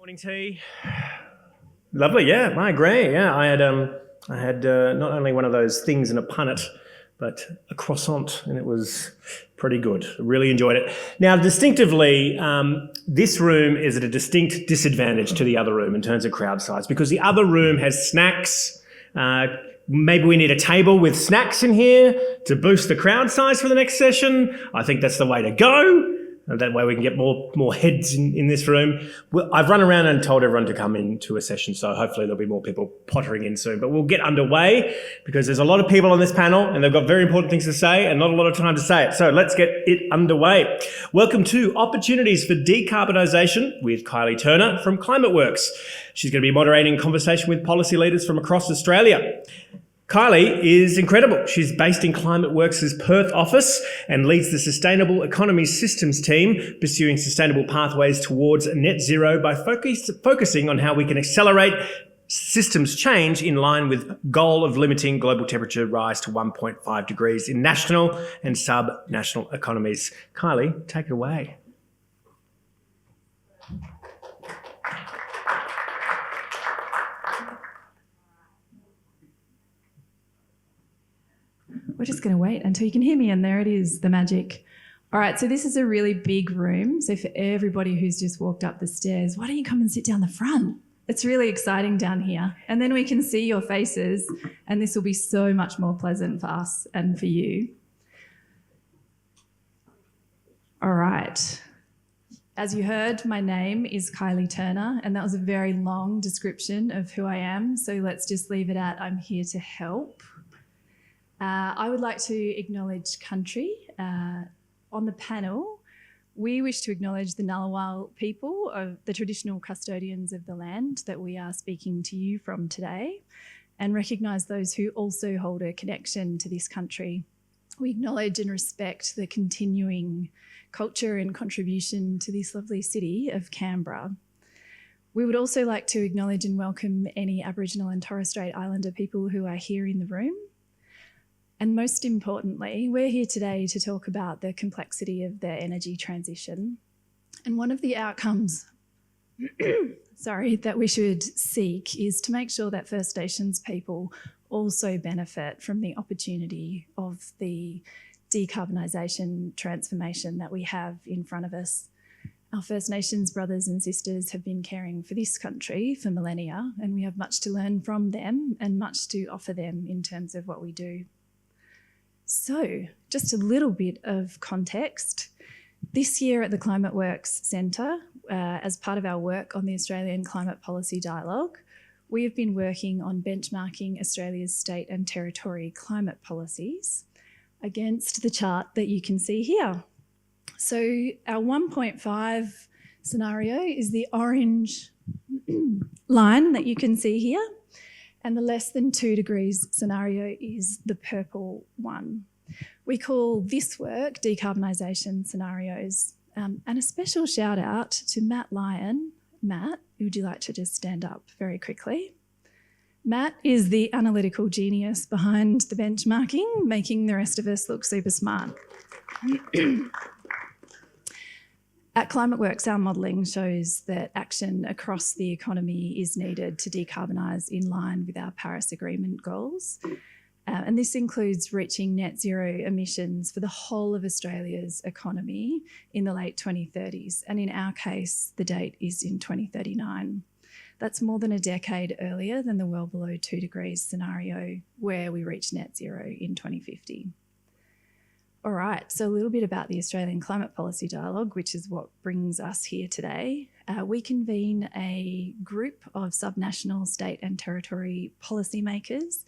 Morning tea. Lovely, yeah, I agree. Yeah, I had not only one of those things and a punnet, but a croissant, and it was pretty good. I really enjoyed it. Now, distinctively, this room is at a distinct disadvantage to the other room in terms of crowd size, because the other room has snacks. Maybe we need a table with snacks in here to boost the crowd size for the next session. I think that's the way to go. That way we can get more heads in this room. I've run around and told everyone to come into a session, so hopefully there'll be more people pottering in soon. But we'll get underway because there's a lot of people on this panel and they've got very important things to say and not a lot of time to say it. So let's get it underway. Welcome to Opportunities for Decarbonisation with Kylie Turner from Climateworks. She's going to be moderating a conversation with policy leaders from across Australia. Kylie is incredible. She's based in Climateworks' Perth office and leads the Sustainable Economies Systems team, pursuing sustainable pathways towards net zero by focusing on how we can accelerate systems change in line with goal of limiting global temperature rise to 1.5 degrees in national and sub-national economies. Kylie, take it away. We're just going to wait until you can hear me, and there it is, the magic. All right, so this is a really big room. So for everybody who's just walked up the stairs, why don't you come and sit down the front? It's really exciting down here. And then we can see your faces, and this will be so much more pleasant for us and for you. All right. As you heard, my name is Kylie Turner, and that was a very long description of who I am. So let's just leave it at I'm here to help. I would like to acknowledge country. On the panel, we wish to acknowledge the Ngunnawal people, of the traditional custodians of the land that we are speaking to you from today, and recognise those who also hold a connection to this country. We acknowledge and respect the continuing culture and contribution to this lovely city of Canberra. We would also like to acknowledge and welcome any Aboriginal and Torres Strait Islander people who are here in the room. And most importantly, we're here today to talk about the complexity of the energy transition. And one of the outcomes that we should seek is to make sure that First Nations people also benefit from the opportunity of the decarbonisation transformation that we have in front of us. Our First Nations brothers and sisters have been caring for this country for millennia, and we have much to learn from them and much to offer them in terms of what we do. So, just a little bit of context. This year at the Climateworks Centre, as part of our work on the Australian Climate Policy Dialogue, we have been working on benchmarking Australia's state and territory climate policies against the chart that you can see here. So our 1.5 scenario is the orange line that you can see here, and the less than 2 degrees scenario is the purple one. We call this work decarbonisation scenarios. And a special shout out to Matt Lyon. Matt, would you like to just stand up very quickly? Matt is the analytical genius behind the benchmarking, making the rest of us look super smart. At Climateworks, our modelling shows that action across the economy is needed to decarbonise in line with our Paris Agreement goals. And this includes reaching net zero emissions for the whole of Australia's economy in the late 2030s. And in our case, the date is in 2039. That's more than a decade earlier than the well below 2 degrees scenario, where we reach net zero in 2050. All right, so a little bit about the Australian Climate Policy Dialogue, which is what brings us here today. We convene a group of subnational, state and territory policymakers,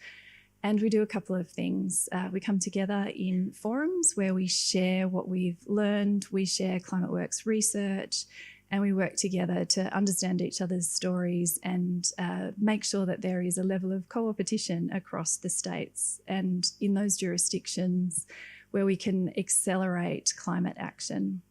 and we do a couple of things. We come together in forums where we share what we've learned, we share Climateworks research, and we work together to understand each other's stories and make sure that there is a level of co-opetition across the states and in those jurisdictions where we can accelerate climate action.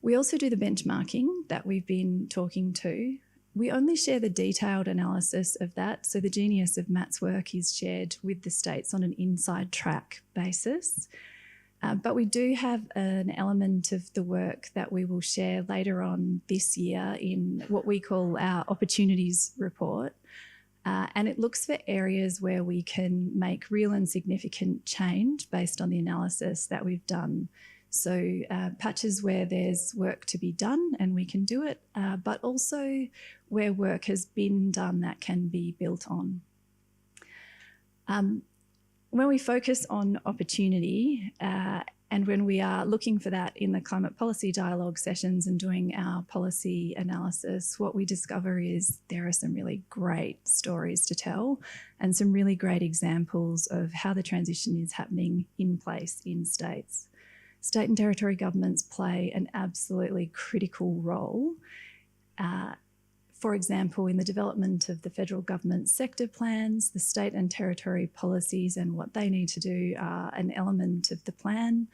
We also do the benchmarking that we've been talking to. We only share the detailed analysis of that, so the genius of Matt's work is shared with the states on an inside track basis. But we do have an element of the work that we will share later on this year in what we call our Opportunities Report. And it looks for areas where we can make real and significant change based on the analysis that we've done. So patches where there's work to be done and we can do it, but also where work has been done that can be built on. When we focus on opportunity and when we are looking for that in the climate policy dialogue sessions and doing our policy analysis, what we discover is there are some really great stories to tell and some really great examples of how the transition is happening in place in states. State and territory governments play an absolutely critical role. For example, in the development of the federal government sector plans, the state and territory policies and what they need to do are an element of the plan.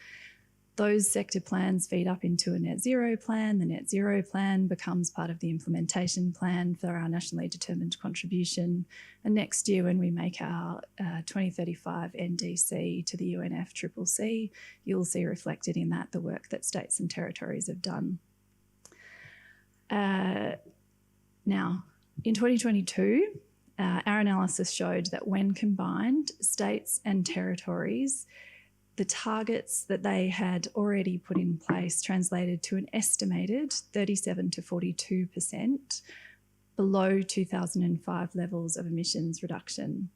Those sector plans feed up into a net zero plan. The net zero plan becomes part of the implementation plan for our nationally determined contribution. And next year, when we make our 2035 NDC to the UNFCCC, you'll see reflected in that the work that states and territories have done. Now, in 2022, our analysis showed that when combined, states and territories, the targets that they had already put in place translated to an estimated 37 to 42% below 2005 levels of emissions reduction.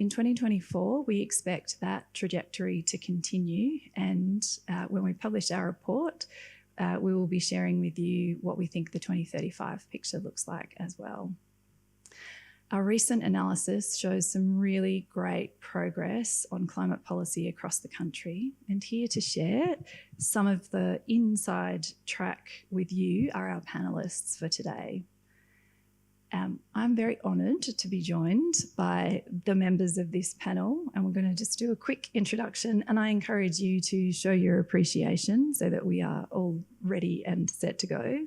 In 2024, we expect that trajectory to continue, and when we publish our report, we will be sharing with you what we think the 2035 picture looks like as well. Our recent analysis shows some really great progress on climate policy across the country, and here to share some of the inside track with you are our panellists for today. I'm very honoured to be joined by the members of this panel, and we're going to just do a quick introduction, and I encourage you to show your appreciation so that we are all ready and set to go.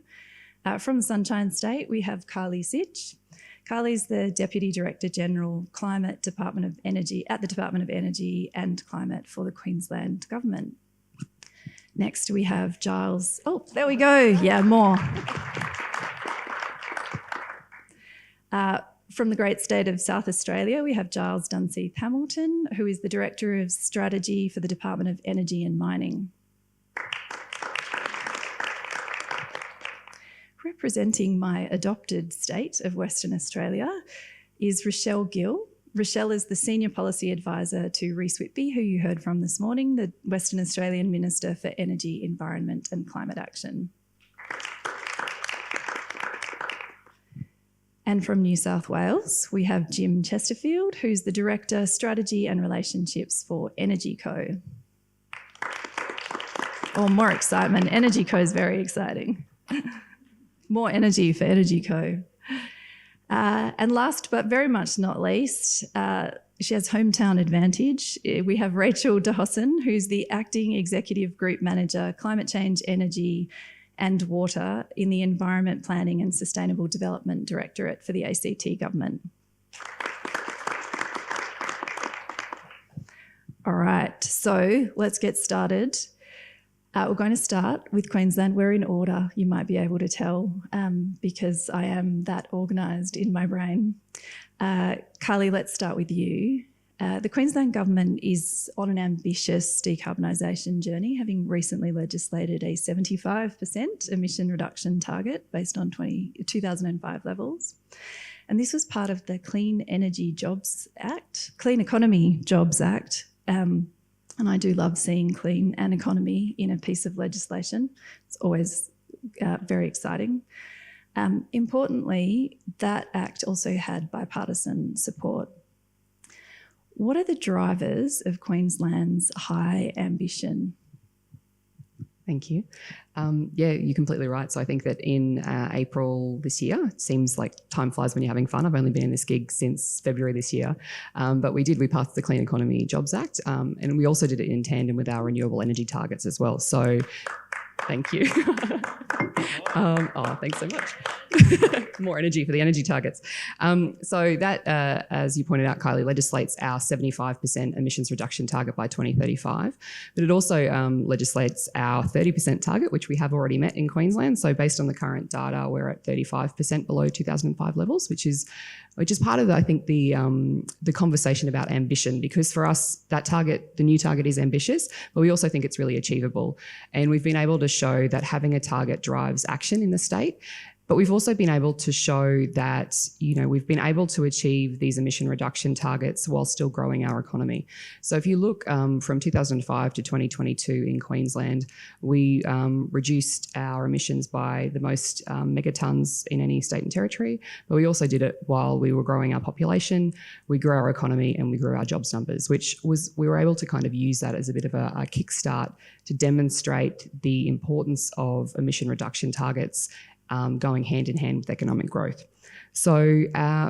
From the Sunshine State, we have Kylie Sycz. Kylie's the Deputy Director General, Climate Department of Energy at the Department of Energy and Climate for the Queensland Government. Next, we have Giles. Oh, there we go. Yeah, more. From the great state of South Australia, we have Giles Dunseath-Hamilton, who is the Director of Strategy for the Department of Energy and Mining. Representing my adopted state of Western Australia is Rachelle Gill. Rachelle is the Senior Policy Advisor to Rhys Whitby, who you heard from this morning, the Western Australian Minister for Energy, Environment and Climate Action. And from New South Wales, we have Jim Chesterfield, who's the Director, Strategy and Relationships for Energy Co. Or more excitement, Energy Co is very exciting. More energy for Energy Co. And last but very much not least, she has hometown advantage. We have Rachael de Hosson, who's the Acting Executive Group Manager, Climate Change, Energy and Water in the Environment Planning and Sustainable Development Directorate for the ACT Government. All right, so let's get started. We're going to start with Queensland. We're in order, you might be able to tell, because I am that organised in my brain. Kylie, let's start with you. The Queensland Government is on an ambitious decarbonisation journey, having recently legislated a 75% emission reduction target based on 2005 levels. And this was part of the Clean Economy Jobs Act. And I do love seeing clean and economy in a piece of legislation. It's always very exciting. Importantly, that act also had bipartisan support. What are the drivers of Queensland's high ambition? Thank you. Yeah, you're completely right. So I think that in April this year, it seems like time flies when you're having fun. I've only been in this gig since February this year. But we passed the Clean Economy Jobs Act, and we also did it in tandem with our renewable energy targets as well. So thank you. Thanks so much. More energy for the energy targets. So that, as you pointed out, Kylie, legislates our 75% emissions reduction target by 2035, but it also legislates our 30% target, which we have already met in Queensland. So based on the current data, we're at 35% below 2005 levels, which is part of, I think, the conversation about ambition, because for us, that target, the new target, is ambitious, but we also think it's really achievable. And we've been able to show that having a target drives action in the state. But we've also been able to show that, we've been able to achieve these emission reduction targets while still growing our economy. So if you look from 2005 to 2022 in Queensland, we reduced our emissions by the most megatons in any state and territory, but we also did it while we were growing our population, we grew our economy, and we grew our jobs numbers, we were able to kind of use that as a bit of a kickstart to demonstrate the importance of emission reduction targets going hand in hand with economic growth. So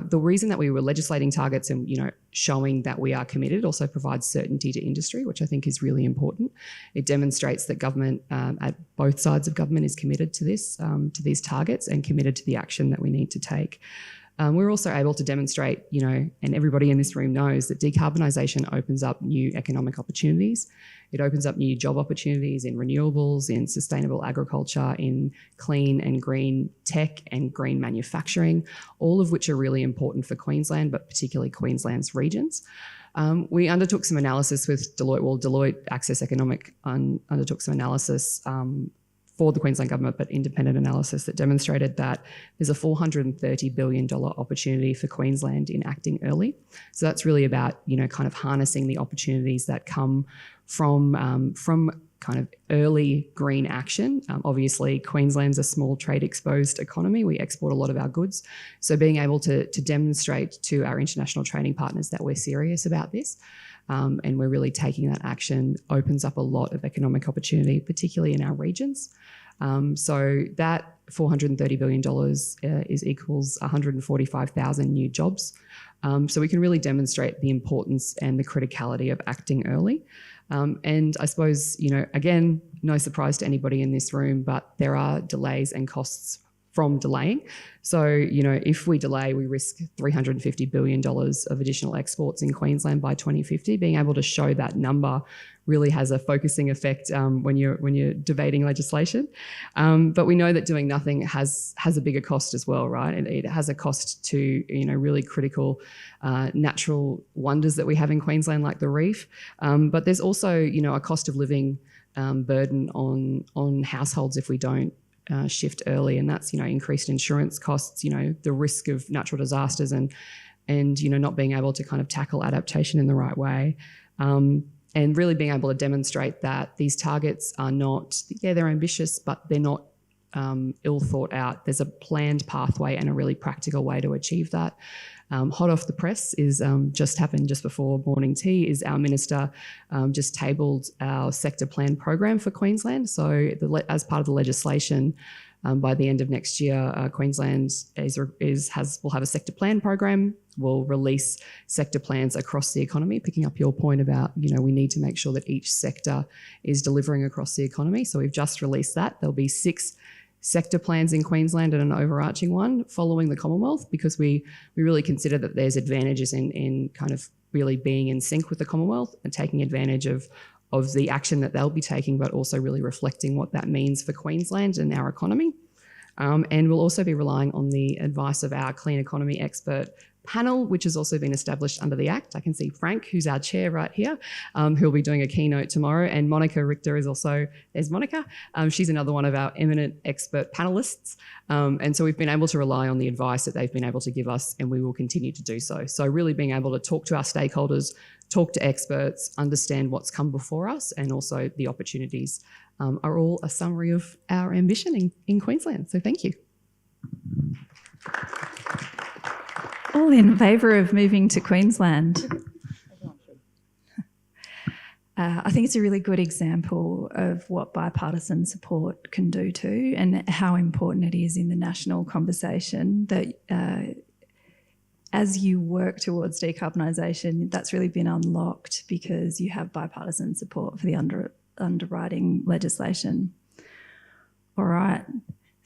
the reason that we were legislating targets and showing that we are committed also provides certainty to industry, which I think is really important. It demonstrates that government at both sides of government is committed to this, to these targets, and committed to the action that we need to take. We're also able to demonstrate, and everybody in this room knows, that decarbonisation opens up new economic opportunities. It opens up new job opportunities in renewables, in sustainable agriculture, in clean and green tech and green manufacturing, all of which are really important for Queensland, but particularly Queensland's regions. We undertook some analysis with Deloitte Access Economic undertook some analysis for the Queensland government, but independent analysis that demonstrated that there's a $430 billion opportunity for Queensland in acting early. So that's really about, kind of harnessing the opportunities that come from kind of early green action. Obviously, Queensland's a small trade exposed economy. We export a lot of our goods. So being able to demonstrate to our international trading partners that we're serious about this, and we're really taking that action, opens up a lot of economic opportunity, particularly in our regions. So that $430 billion equals 145,000 new jobs. So we can really demonstrate the importance and the criticality of acting early. And I suppose, again, no surprise to anybody in this room, but there are delays and costs from delaying. So, if we delay, we risk $350 billion of additional exports in Queensland by 2050. Being able to show that number really has a focusing effect when you're debating legislation. But we know that doing nothing has a bigger cost as well, right? It has a cost to, really critical natural wonders that we have in Queensland, like the reef. But there's also, a cost of living burden on households if we don't shift early, and that's increased insurance costs, the risk of natural disasters, and not being able to kind of tackle adaptation in the right way, and really being able to demonstrate that these targets are not, they're ambitious, but they're not ill thought out. There's a planned pathway and a really practical way to achieve that. Hot off the press is just happened just before morning tea is our minister just tabled our sector plan program for Queensland. So as part of the legislation, by the end of next year, Queensland will have a sector plan program. We'll release sector plans across the economy, picking up your point about, we need to make sure that each sector is delivering across the economy. So we've just released that. There'll be 6 sector plans in Queensland and an overarching one following the Commonwealth, because we really consider that there's advantages in kind of really being in sync with the Commonwealth and taking advantage of the action that they'll be taking, but also really reflecting what that means for Queensland and our economy. And we'll also be relying on the advice of our clean economy expert panel, which has also been established under the Act. I can see Frank, who's our chair right here, who'll be doing a keynote tomorrow. And Monica Richter is also, there's Monica. She's another one of our eminent expert panelists. And so we've been able to rely on the advice that they've been able to give us, and we will continue to do so. So really being able to talk to our stakeholders, talk to experts, understand what's come before us, and also the opportunities are all a summary of our ambition in Queensland. So thank you. All in favour of moving to Queensland. I think it's a really good example of what bipartisan support can do too, and how important it is in the national conversation that as you work towards decarbonisation, that's really been unlocked because you have bipartisan support for the underwriting legislation. All right.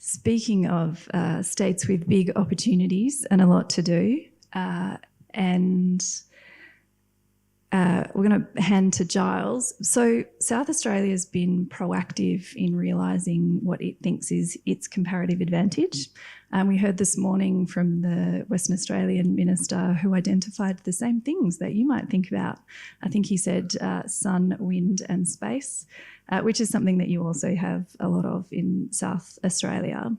Speaking of states with big opportunities and a lot to do, we're going to hand to Giles. So South Australia has been proactive in realising what it thinks is its comparative advantage. We heard this morning from the Western Australian Minister who identified the same things that you might think about. I think he said sun, wind and space, which is something that you also have a lot of in South Australia.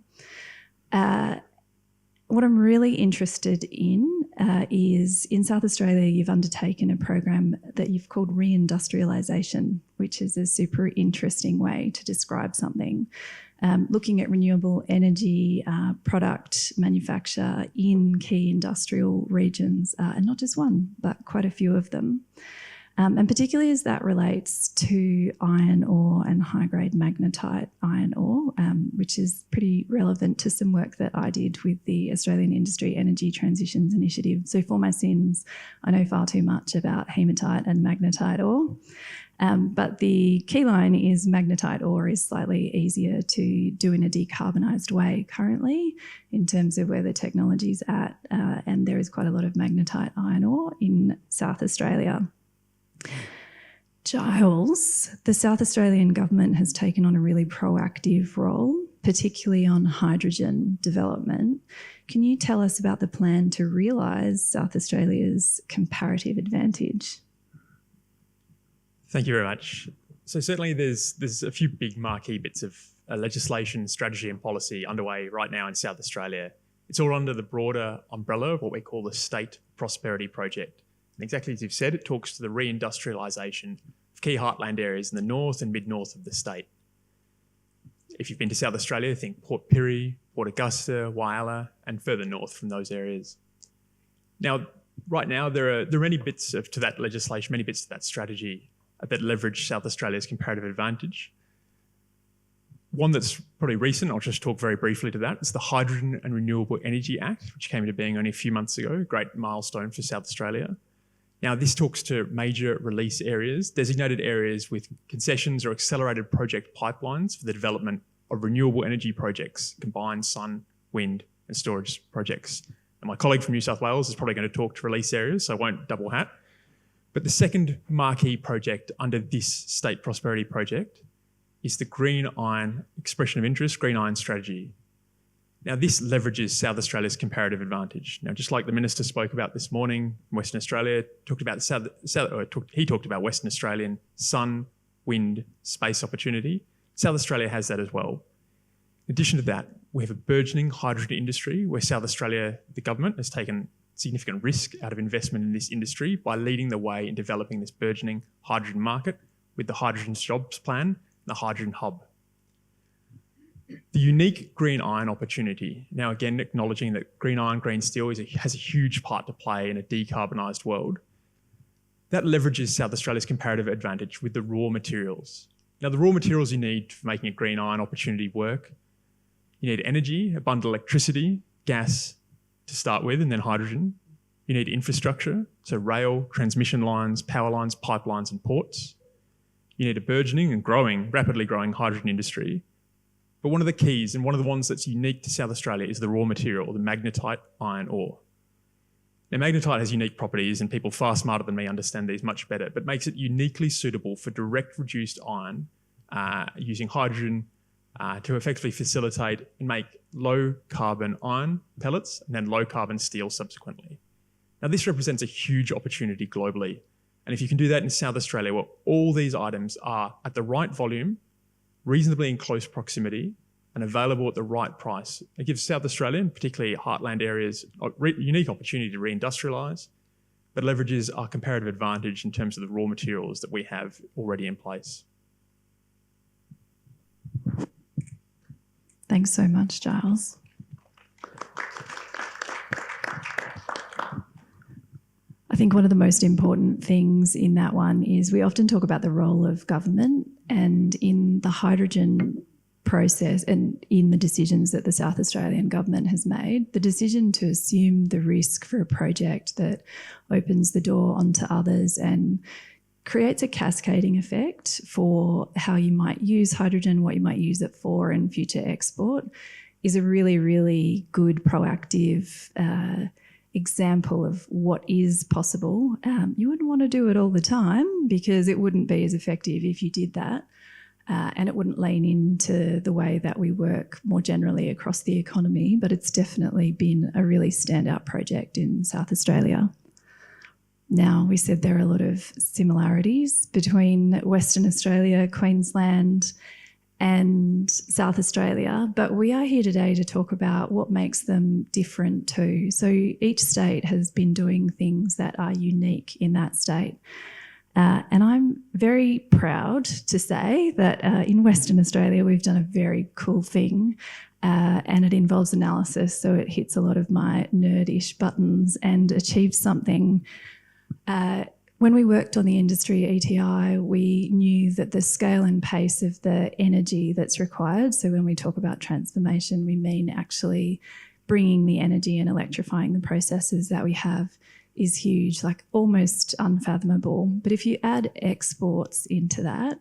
What I'm really interested in is in South Australia, you've undertaken a program that you've called reindustrialisation, which is a super interesting way to describe something. Looking at renewable energy product manufacture in key industrial regions, and not just one, but quite a few of them. And particularly as that relates to iron ore and high-grade magnetite iron ore, which is pretty relevant to some work that I did with the Australian Industry Energy Transitions Initiative. So for my sins, I know far too much about hematite and magnetite ore. But the key line is magnetite ore is slightly easier to do in a decarbonised way currently in terms of where the technology's at, and there is quite a lot of magnetite iron ore in South Australia. Giles, the South Australian government has taken on a really proactive role, particularly on hydrogen development. Can you tell us about the plan to realise South Australia's comparative advantage? Thank you very much. So certainly there's a few big marquee bits of legislation, strategy and policy underway right now in South Australia. It's all under the broader umbrella of what we call the State Prosperity Project. And exactly as you've said, it talks to the reindustrialisation of key heartland areas in the north and mid-north of the state. If you've been to South Australia, think Port Pirie, Port Augusta, Whyalla, and further north from those areas. Now, right now, there are many bits to that legislation, many bits to that strategy that leverage South Australia's comparative advantage. One that's probably recent, I'll just talk very briefly to that. It's the Hydrogen and Renewable Energy Act, which came into being only a few months ago, a great milestone for South Australia. Now, this talks to major release areas, designated areas with concessions or accelerated project pipelines for the development of renewable energy projects, combined sun, wind and storage projects. And my colleague from New South Wales is probably going to talk to release areas, so I won't double hat. But the second marquee project under this State Prosperity Project is the Green Iron Expression of Interest, Green Iron Strategy. Now, this leverages South Australia's comparative advantage. Now, just like the Minister spoke about this morning in Western Australia, he talked about Western Australian sun, wind, space opportunity. South Australia has that as well. In addition to that, we have a burgeoning hydrogen industry where South Australia, the government, has taken significant risk out of investment in this industry by leading the way in developing this burgeoning hydrogen market with the Hydrogen Jobs Plan and the Hydrogen Hub. The unique green iron opportunity, now again acknowledging that green iron, green steel has a huge part to play in a decarbonised world, that leverages South Australia's comparative advantage with the raw materials. Now, the raw materials you need for making a green iron opportunity work, you need energy, abundant electricity, gas to start with, and then hydrogen. You need infrastructure, so rail, transmission lines, power lines, pipelines and ports. You need a burgeoning and rapidly growing hydrogen industry. But one of the keys and one of the ones that's unique to South Australia is the raw material, the magnetite iron ore. Now, magnetite has unique properties and people far smarter than me understand these much better, but makes it uniquely suitable for direct reduced iron using hydrogen to effectively facilitate and make low carbon iron pellets and then low carbon steel subsequently. Now, this represents a huge opportunity globally. And if you can do that in South Australia, where all these items are at the right volume, reasonably in close proximity and available at the right price, it gives South Australia, and particularly heartland areas, a unique opportunity to reindustrialise, but leverages our comparative advantage in terms of the raw materials that we have already in place. Thanks so much, Giles. I think one of the most important things in that one is we often talk about the role of government, and in the hydrogen process and in the decisions that the South Australian government has made, the decision to assume the risk for a project that opens the door onto others and creates a cascading effect for how you might use hydrogen, what you might use it for in future export, is a really, really good proactive example of what is possible. You wouldn't want to do it all the time because it wouldn't be as effective if you did that. And it wouldn't lean into the way that we work more generally across the economy, but it's definitely been a really standout project in South Australia. Now, we said there are a lot of similarities between Western Australia, Queensland and South Australia, but we are here today to talk about what makes them different too. So each state has been doing things that are unique in that state. And I'm very proud to say that in Western Australia, we've done a very cool thing and it involves analysis. So it hits a lot of my nerdish buttons and achieves something. When we worked on the industry ETI, we knew that the scale and pace of the energy that's required, so when we talk about transformation, we mean actually bringing the energy and electrifying the processes that we have, is huge, like almost unfathomable. But if you add exports into that,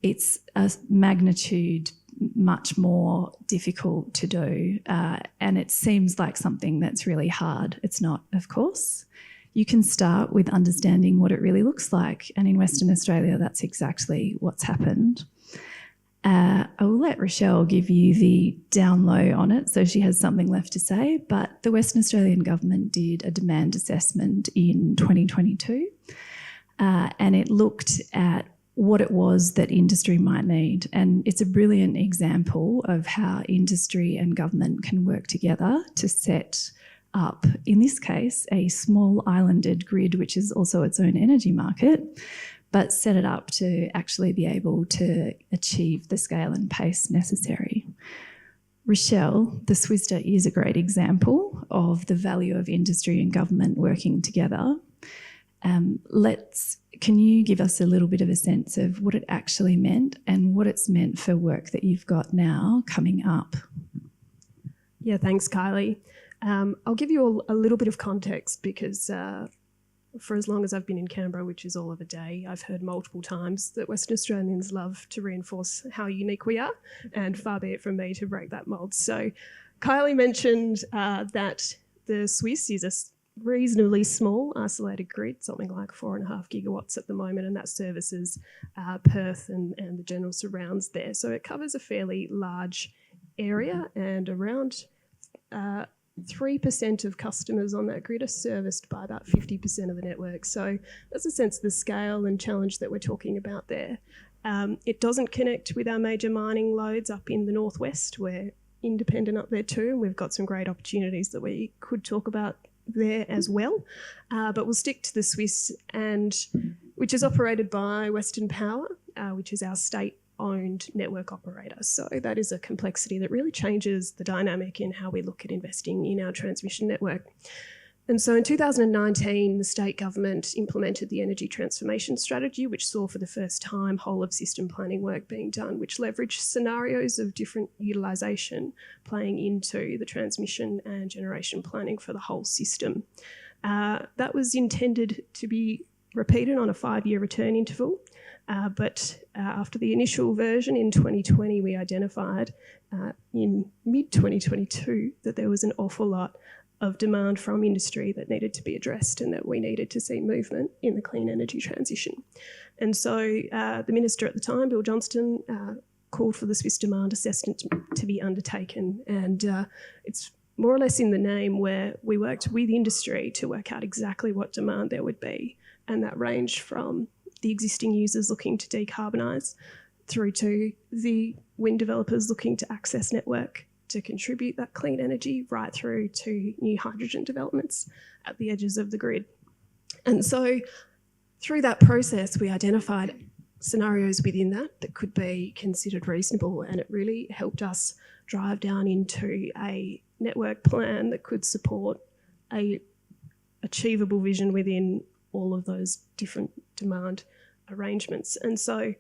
it's a magnitude much more difficult to do. And it seems like something that's really hard. It's not, of course. You can start with understanding what it really looks like. And in Western Australia, that's exactly what's happened. I will let Rachelle give you the down low on it, so she has something left to say, but the Western Australian government did a demand assessment in 2022 and it looked at what it was that industry might need. And it's a brilliant example of how industry and government can work together to set up, in this case, a small islanded grid, which is also its own energy market, but set it up to actually be able to achieve the scale and pace necessary. Rachelle, the Swizster is a great example of the value of industry and government working together. Can you give us a little bit of a sense of what it actually meant and what it's meant for work that you've got now coming up? Yeah, thanks, Kylie. I'll give you all a little bit of context because for as long as I've been in Canberra, which is all of a day, I've heard multiple times that Western Australians love to reinforce how unique we are, and far be it from me to break that mould. So Kylie mentioned that the Swiss is a reasonably small isolated grid, something like 4.5 gigawatts at the moment, and that services Perth and the general surrounds there. So it covers a fairly large area, and around 3% of customers on that grid are serviced by about 50% of the network. So that's a sense of the scale and challenge that we're talking about there. It doesn't connect with our major mining loads up in the northwest. We're independent up there too, and we've got some great opportunities that we could talk about there as well. But we'll stick to the Swiss, which is operated by Western Power, which is our state-owned network operator. So that is a complexity that really changes the dynamic in how we look at investing in our transmission network. And so in 2019, the state government implemented the Energy Transformation Strategy, which saw for the first time whole of system planning work being done, which leveraged scenarios of different utilisation playing into the transmission and generation planning for the whole system. That was intended to be repeated on a 5-year return interval. But after the initial version in 2020, we identified in mid-2022 that there was an awful lot of demand from industry that needed to be addressed and that we needed to see movement in the clean energy transition. And so the minister at the time, Bill Johnston, called for the Swiss demand assessment to be undertaken. And it's more or less in the name, where we worked with industry to work out exactly what demand there would be. And that ranged from the existing users looking to decarbonise through to the wind developers looking to access network to contribute that clean energy, right through to new hydrogen developments at the edges of the grid. And so through that process, we identified scenarios within that could be considered reasonable, and it really helped us drive down into a network plan that could support a achievable vision within all of those different demand arrangements. And so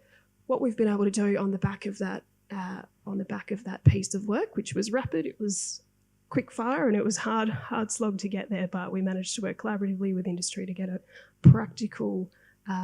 what we've been able to do on the back of that piece of work, which was rapid, it was quick fire, and it was hard slog to get there, but we managed to work collaboratively with industry to get a practical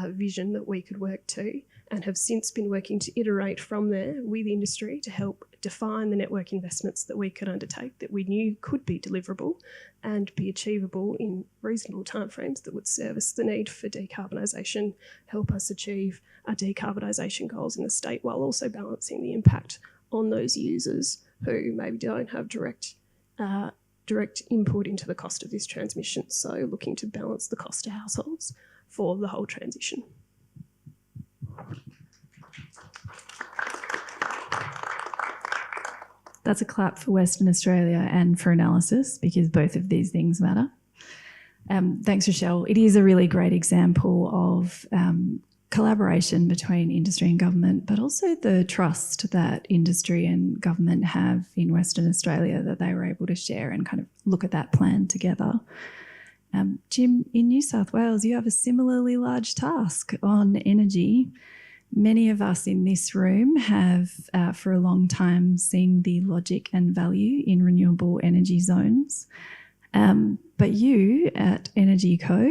vision that we could work to. and have since been working to iterate from there with industry to help define the network investments that we could undertake that we knew could be deliverable and be achievable in reasonable timeframes that would service the need for decarbonisation, help us achieve our decarbonisation goals in the state while also balancing the impact on those users who maybe don't have direct input into the cost of this transmission. So looking to balance the cost to households for the whole transition. That's a clap for Western Australia and for analysis, because both of these things matter. Thanks, Rachelle. It is a really great example of collaboration between industry and government, but also the trust that industry and government have in Western Australia that they were able to share and kind of look at that plan together. Jim, in New South Wales, you have a similarly large task on energy. Many of us in this room have for a long time seen the logic and value in renewable energy zones. But you at Energy Co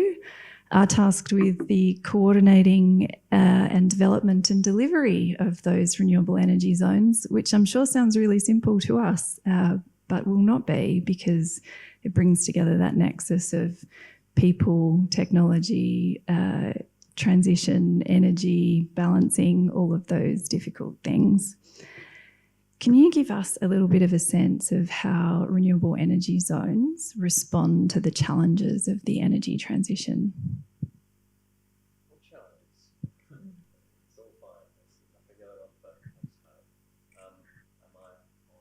are tasked with the coordinating and development and delivery of those renewable energy zones, which I'm sure sounds really simple to us, but will not be, because it brings together that nexus of people, technology, transition, energy, balancing, all of those difficult things. Can you give us a little bit of a sense of how renewable energy zones respond to the challenges of the energy transition? What challenges? It's all fine. I forget it off the am I on?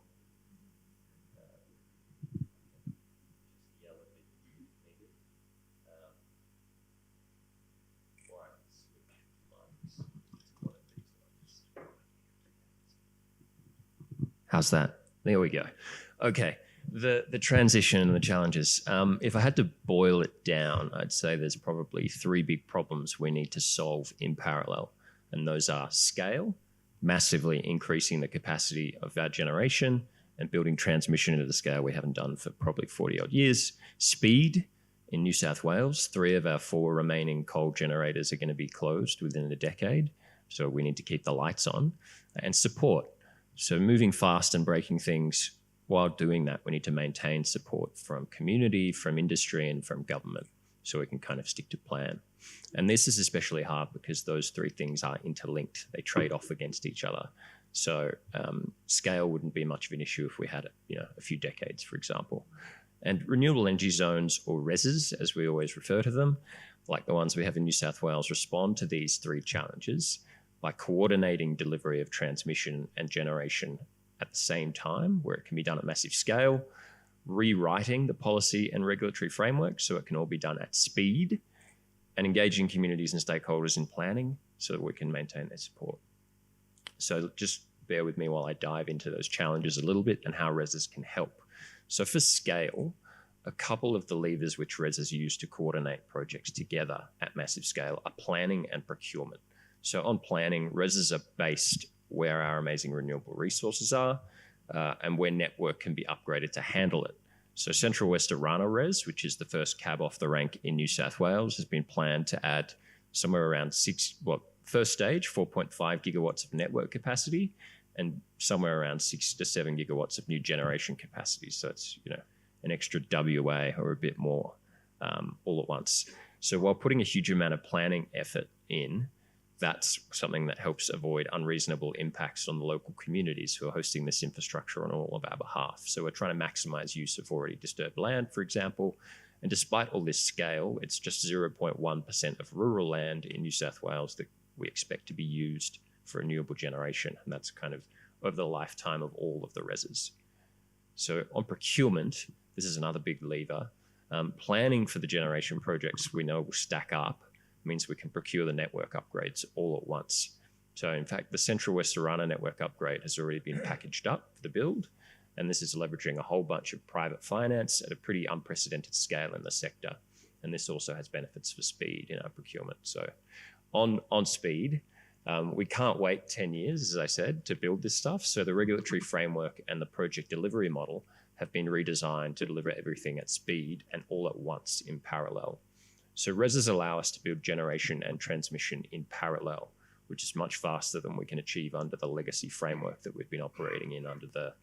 Just yell a bit needed. Or I can switch mics to one of these ones. How's that? There we go. Okay, the transition and the challenges. If I had to boil it down, I'd say there's probably three big problems we need to solve in parallel. And those are scale, massively increasing the capacity of our generation and building transmission into the scale we haven't done for probably 40 odd years. Speed. In New South Wales, 3 of our 4 remaining coal generators are going to be closed within a decade. So we need to keep the lights on. And support. So moving fast and breaking things, while doing that, we need to maintain support from community, from industry, and from government, so we can kind of stick to plan. And this is especially hard because those 3 things are interlinked. They trade off against each other. So scale wouldn't be much of an issue if we had a few decades, for example. And renewable energy zones, or REZs, as we always refer to them, like the ones we have in New South Wales, respond to these 3 challenges by coordinating delivery of transmission and generation at the same time, where it can be done at massive scale, rewriting the policy and regulatory framework so it can all be done at speed, and engaging communities and stakeholders in planning so that we can maintain their support. So just bear with me while I dive into those challenges a little bit and how REZs can help. So for scale, a couple of the levers which REZs use to coordinate projects together at massive scale are planning and procurement. So on planning, REZs are based where our amazing renewable resources are and where network can be upgraded to handle it. So Central West Orana REZ, which is the first cab off the rank in New South Wales, has been planned to add somewhere around first stage, 4.5 gigawatts of network capacity, and somewhere around 6 to 7 gigawatts of new generation capacity. So it's an extra WA or a bit more all at once. So while putting a huge amount of planning effort in, that's something that helps avoid unreasonable impacts on the local communities who are hosting this infrastructure on all of our behalf. So we're trying to maximize use of already disturbed land, for example. And despite all this scale, it's just 0.1% of rural land in New South Wales that we expect to be used for renewable generation. And that's kind of over the lifetime of all of the REZs. So on procurement, this is another big lever. Planning for the generation projects we know will stack up means we can procure the network upgrades all at once. So in fact, the Central West Orana network upgrade has already been packaged up for the build, and this is leveraging a whole bunch of private finance at a pretty unprecedented scale in the sector. And this also has benefits for speed in our procurement. So on speed, we can't wait 10 years, as I said, to build this stuff. So the regulatory framework and the project delivery model have been redesigned to deliver everything at speed and all at once in parallel. So REZs allow us to build generation and transmission in parallel, which is much faster than we can achieve under the legacy framework that we've been operating in under the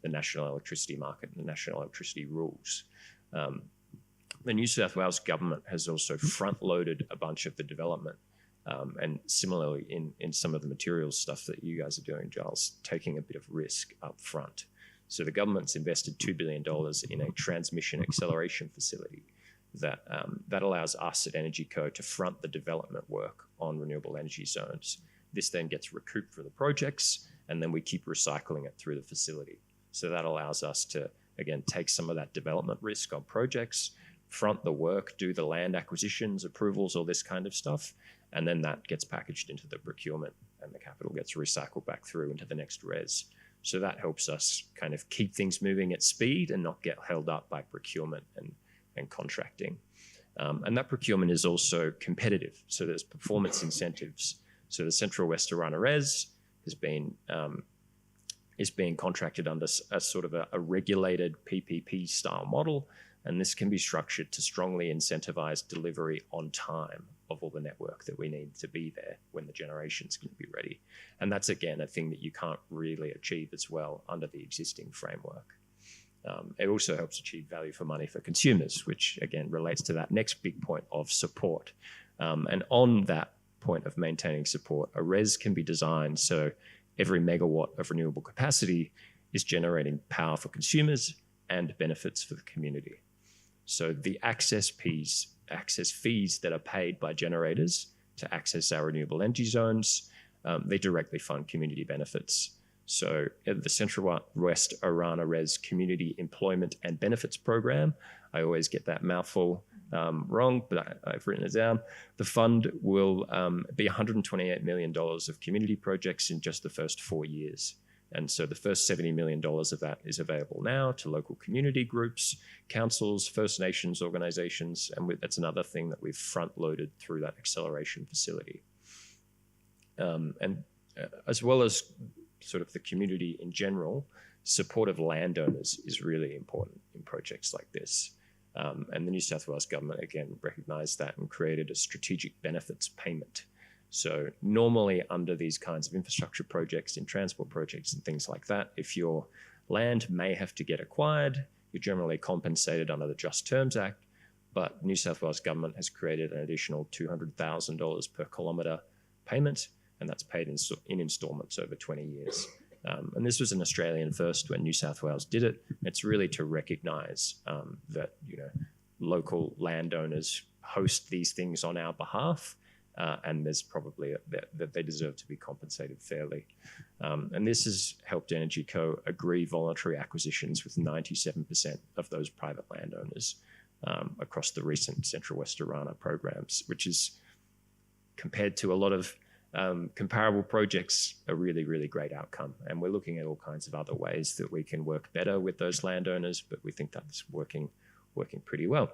national electricity market and the national electricity rules. The New South Wales government has also front-loaded a bunch of the development, and similarly in some of the materials stuff that you guys are doing, Giles, taking a bit of risk up front. So the government's invested $2 billion in a transmission acceleration facility that allows us at Energy Co to front the development work on renewable energy zones. This then gets recouped for the projects, and then we keep recycling it through the facility. So that allows us to, again, take some of that development risk on projects, front the work, do the land acquisitions, approvals, all this kind of stuff, and then that gets packaged into the procurement and the capital gets recycled back through into the next res. So that helps us kind of keep things moving at speed and not get held up by procurement and contracting. And that procurement is also competitive. So there's performance incentives. So the Central West Arana Res is being contracted under a sort of a regulated PPP style model. And this can be structured to strongly incentivize delivery on time of all the network that we need to be there when the generation's going to be ready. And that's, again, a thing that you can't really achieve as well under the existing framework. It also helps achieve value for money for consumers, which, again, relates to that next big point of support. And on that point of maintaining support, a res can be designed so every megawatt of renewable capacity is generating power for consumers and benefits for the community. So the access fees that are paid by generators to access our renewable energy zones, they directly fund community benefits. So the Central West Arana Res Community Employment and Benefits Program, I always get that mouthful wrong, but I've written it down. The fund will be $128 million of community projects in just the first 4 years. And so the first $70 million of that is available now to local community groups, councils, First Nations organizations, and that's another thing that we've front-loaded through that acceleration facility. As well as sort of the community in general, support of landowners is really important in projects like this. And the New South Wales government, again, recognised that and created a strategic benefits payment. So normally under these kinds of infrastructure projects, in transport projects and things like that, if your land may have to get acquired, you're generally compensated under the Just Terms Act, but New South Wales government has created an additional $200,000 per kilometre payment, and that's paid in instalments over 20 years. And this was an Australian first when New South Wales did it. It's really to recognise that local landowners host these things on our behalf, and there's probably that they deserve to be compensated fairly. And this has helped Energy Co agree voluntary acquisitions with 97% of those private landowners across the recent Central West Arana programs, which is, compared to a lot of comparable projects, a really, really great outcome. And we're looking at all kinds of other ways that we can work better with those landowners, but we think that's working pretty well.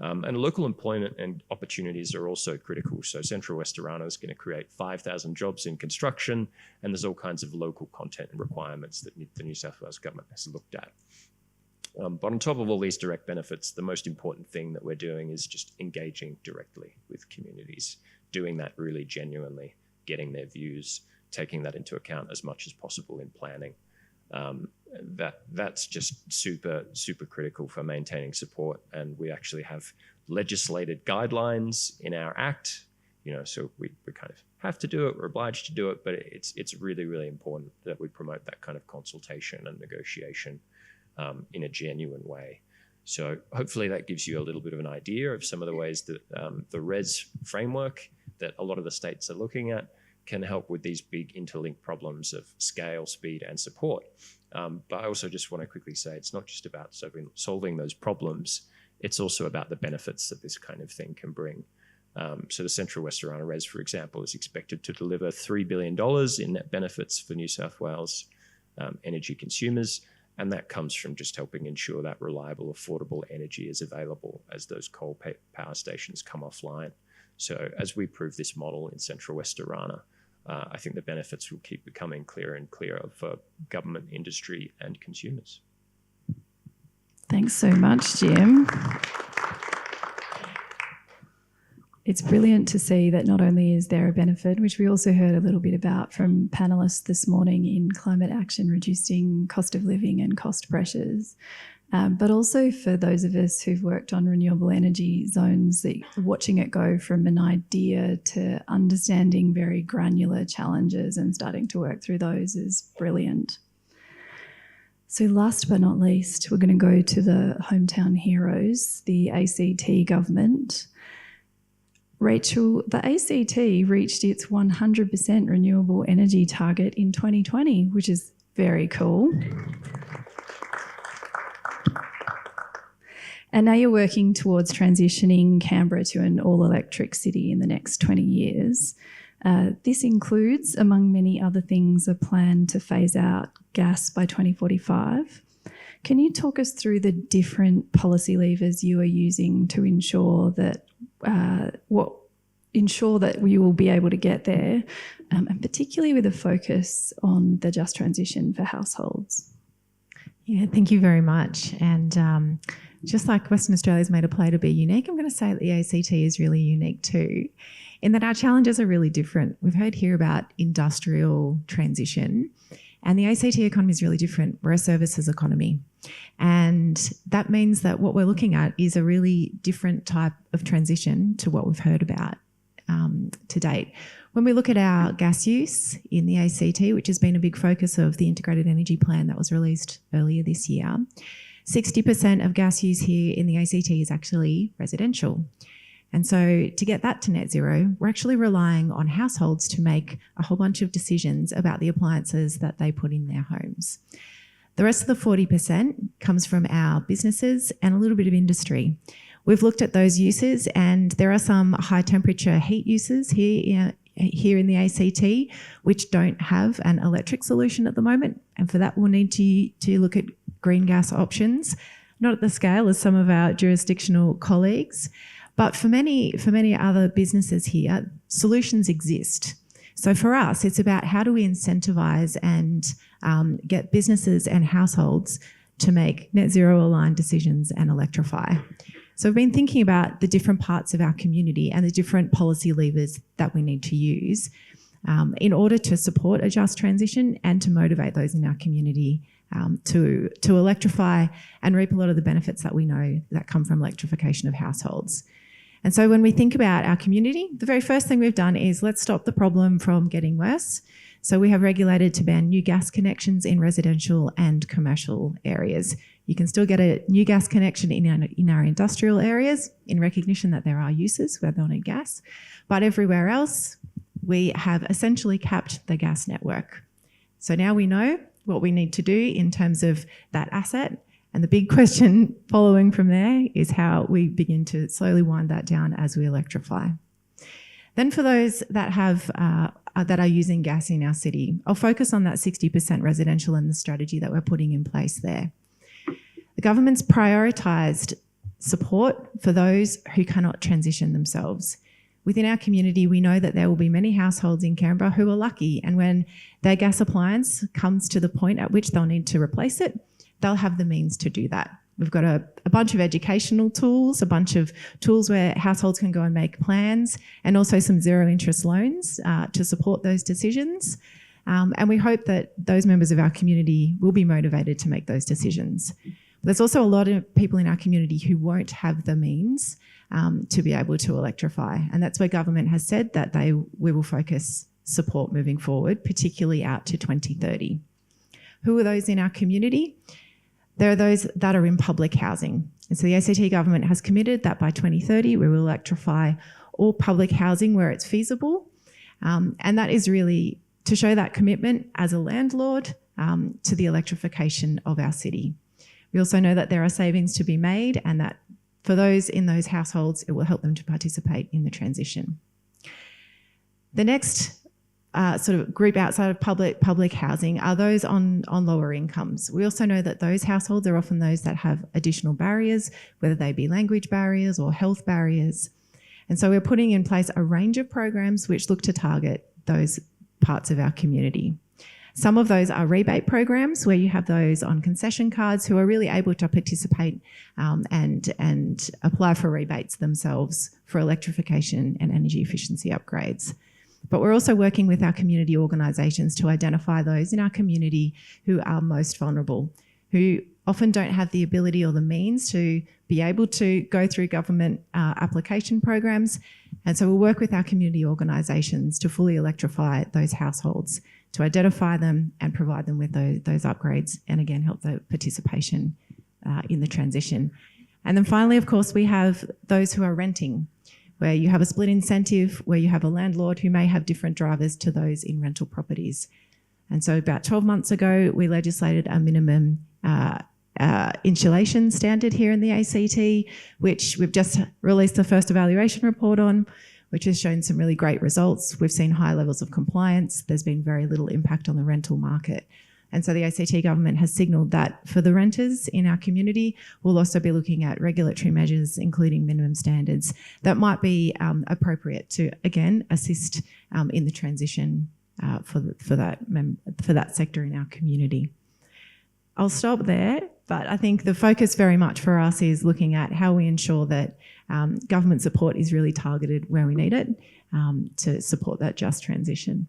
And local employment and opportunities are also critical. So Central West Arana is going to create 5,000 jobs in construction, and there's all kinds of local content and requirements that the New South Wales government has looked at. But on top of all these direct benefits, the most important thing that we're doing is just engaging directly with communities, doing that really genuinely, getting their views, taking that into account as much as possible in planning. That's just super, super critical for maintaining support. And we actually have legislated guidelines in our act, so we kind of have to do it, we're obliged to do it, but it's really, really important that we promote that kind of consultation and negotiation in a genuine way. So hopefully that gives you a little bit of an idea of some of the ways that the RES framework that a lot of the states are looking at can help with these big interlinked problems of scale, speed, and support. But I also just want to quickly say it's not just about solving those problems, it's also about the benefits that this kind of thing can bring. So the Central West Arana Res, for example, is expected to deliver $3 billion in net benefits for New South Wales energy consumers, and that comes from just helping ensure that reliable, affordable energy is available as those coal power stations come offline. So as we prove this model in Central West Arana, I think the benefits will keep becoming clearer and clearer for government, industry, and consumers. Thanks so much, Jim. it's brilliant to see that not only is there a benefit, which we also heard a little bit about from panellists this morning in climate action, reducing cost of living and cost pressures, but also for those of us who've worked on renewable energy zones, watching it go from an idea to understanding very granular challenges and starting to work through those is brilliant. So last but not least, we're going to go to the hometown heroes, the ACT government. Rachel, the ACT reached its 100% renewable energy target in 2020, which is very cool. And now you're working towards transitioning Canberra to an all-electric city in the next 20 years. This includes, among many other things, a plan to phase out gas by 2045. Can you talk us through the different policy levers you are using to ensure that we will be able to get there, and particularly with a focus on the just transition for households? Yeah, thank you very much. And just like Western Australia's made a play to be unique, I'm going to say that the ACT is really unique too, in that our challenges are really different. We've heard here about industrial transition, and the ACT economy is really different. We're a services economy. And that means that what we're looking at is a really different type of transition to what we've heard about to date. When we look at our gas use in the ACT, which has been a big focus of the Integrated Energy Plan that was released earlier this year, 60% of gas use here in the ACT is actually residential. And so to get that to net zero, we're actually relying on households to make a whole bunch of decisions about the appliances that they put in their homes. The rest of the 40% comes from our businesses and a little bit of industry. We've looked at those uses, and there are some high temperature heat uses here in the ACT which don't have an electric solution at the moment. And for that, we'll need to look at green gas options, not at the scale as some of our jurisdictional colleagues, but for many other businesses here, solutions exist. So for us, it's about how do we incentivise and get businesses and households to make net zero aligned decisions and electrify. So we've been thinking about the different parts of our community and the different policy levers that we need to use in order to support a just transition and to motivate those in our community to electrify and reap a lot of the benefits that we know that come from electrification of households. And so when we think about our community, the very first thing we've done is let's stop the problem from getting worse. So we have regulated to ban new gas connections in residential and commercial areas. You can still get a new gas connection in our industrial areas in recognition that there are uses where they'll need gas. But everywhere else, we have essentially capped the gas network. So now we know what we need to do in terms of that asset. And the big question following from there is how we begin to slowly wind that down as we electrify. Then for those that are using gas in our city, I'll focus on that 60% residential and the strategy that we're putting in place there. The government's prioritised support for those who cannot transition themselves. Within our community, we know that there will be many households in Canberra who are lucky, and when their gas appliance comes to the point at which they'll need to replace it, they'll have the means to do that. We've got a bunch of educational tools, a bunch of tools where households can go and make plans, and also some zero interest loans to support those decisions. And we hope that those members of our community will be motivated to make those decisions. There's also a lot of people in our community who won't have the means to be able to electrify. And that's where government has said that we will focus support moving forward, particularly out to 2030. Who are those in our community? There are those that are in public housing. And so the ACT government has committed that by 2030 we will electrify all public housing where it's feasible. And that is really to show that commitment as a landlord to the electrification of our city. We also know that there are savings to be made, and that for those in those households, it will help them to participate in the transition. The next sort of group outside of public housing are those on lower incomes. We also know that those households are often those that have additional barriers, whether they be language barriers or health barriers. And so we're putting in place a range of programs which look to target those parts of our community. Some of those are rebate programs where you have those on concession cards who are really able to participate and apply for rebates themselves for electrification and energy efficiency upgrades. But we're also working with our community organisations to identify those in our community who are most vulnerable, who often don't have the ability or the means to be able to go through government application programs. And so we'll work with our community organisations to fully electrify those households, to identify them and provide them with those upgrades, and again, help the participation in the transition. And then finally, of course, we have those who are renting, where you have a split incentive, where you have a landlord who may have different drivers to those in rental properties. And so about 12 months ago, we legislated a minimum insulation standard here in the ACT, which we've just released the first evaluation report on, which has shown some really great results. We've seen high levels of compliance. There's been very little impact on the rental market. And so the ACT government has signalled that for the renters in our community, we'll also be looking at regulatory measures, including minimum standards, that might be appropriate to, again, assist in the transition for that sector in our community. I'll stop there, but I think the focus very much for us is looking at how we ensure that government support is really targeted where we need it to support that just transition.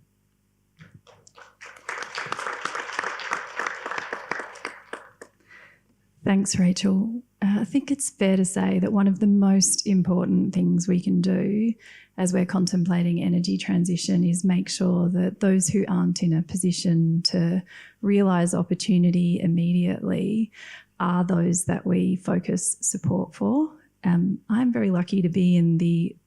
Thanks, Rachel. I think it's fair to say that one of the most important things we can do as we're contemplating energy transition is make sure that those who aren't in a position to realise opportunity immediately are those that we focus support for. I'm very lucky to be in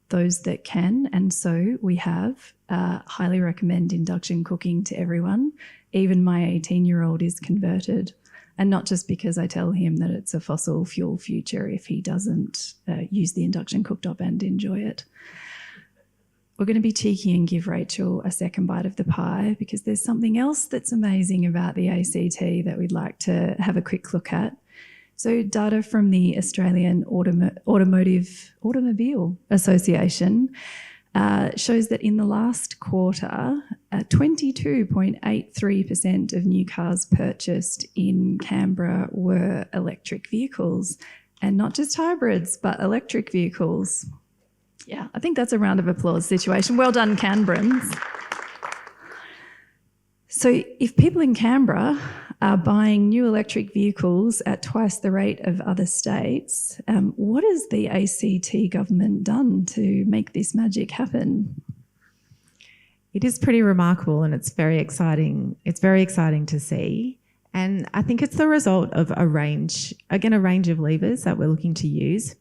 those that can, and so we have highly recommend induction cooking to everyone. Even my 18-year-old is converted. And not just because I tell him that it's a fossil fuel future if he doesn't use the induction cooktop and enjoy it. We're going to be cheeky and give Rachel a second bite of the pie because there's something else that's amazing about the ACT that we'd like to have a quick look at. So data from the Australian Automobile Association shows that in the last quarter, 22.83% of new cars purchased in Canberra were electric vehicles, and not just hybrids, but electric vehicles. Yeah, I think that's a round of applause situation. Well done, Canberrans. So if people in Canberra are buying new electric vehicles at twice the rate of other states, what has the ACT government done to make this magic happen? It is pretty remarkable and it's very exciting. It's very exciting to see. And I think it's the result of a range of levers that we're looking to use.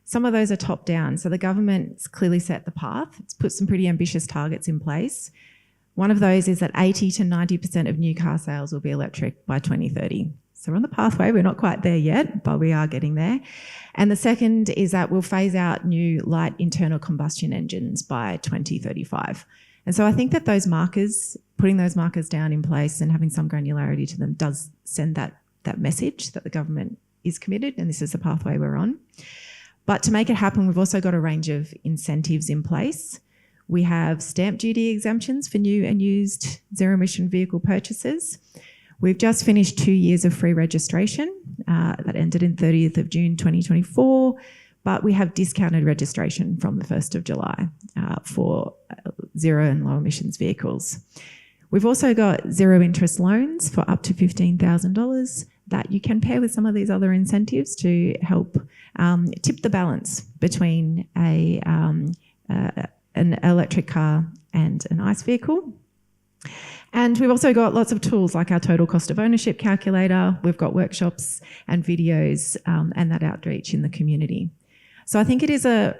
Some of those are top down. So the government's clearly set the path. It's put some pretty ambitious targets in place. One of those is that 80 to 90% of new car sales will be electric by 2030. So we're on the pathway. We're not quite there yet, but we are getting there. And the second is that we'll phase out new light internal combustion engines by 2035. And so I think that those markers, putting those markers down in place and having some granularity to them does send that message that the government is committed and this is the pathway we're on. But to make it happen, we've also got a range of incentives in place. We have stamp duty exemptions for new and used zero-emission vehicle purchases. We've just finished 2 years of free registration that ended in 30th of June 2024, but we have discounted registration from the 1st of July for zero and low emissions vehicles. We've also got zero interest loans for up to $15,000 that you can pair with some of these other incentives to help tip the balance between an electric car and an ICE vehicle. And we've also got lots of tools like our total cost of ownership calculator. We've got workshops and videos and that outreach in the community. So I think it is a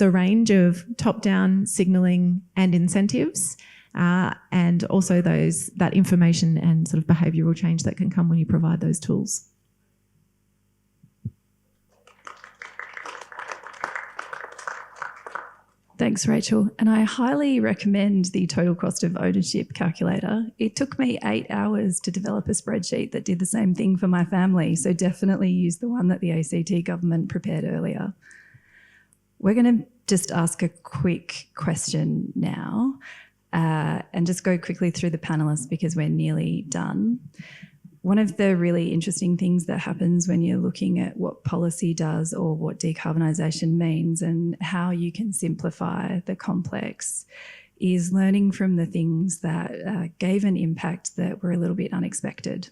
range of top-down signalling and incentives and also that information and sort of behavioural change that can come when you provide those tools. Thanks, Rachel. And I highly recommend the total cost of ownership calculator. It took me 8 hours to develop a spreadsheet that did the same thing for my family, so definitely use the one that the ACT government prepared earlier. We're going to just ask a quick question now. and just go quickly through the panellists because we're nearly done. One of the really interesting things that happens when you're looking at what policy does or what decarbonisation means and how you can simplify the complex is learning from the things that gave an impact that were a little bit unexpected.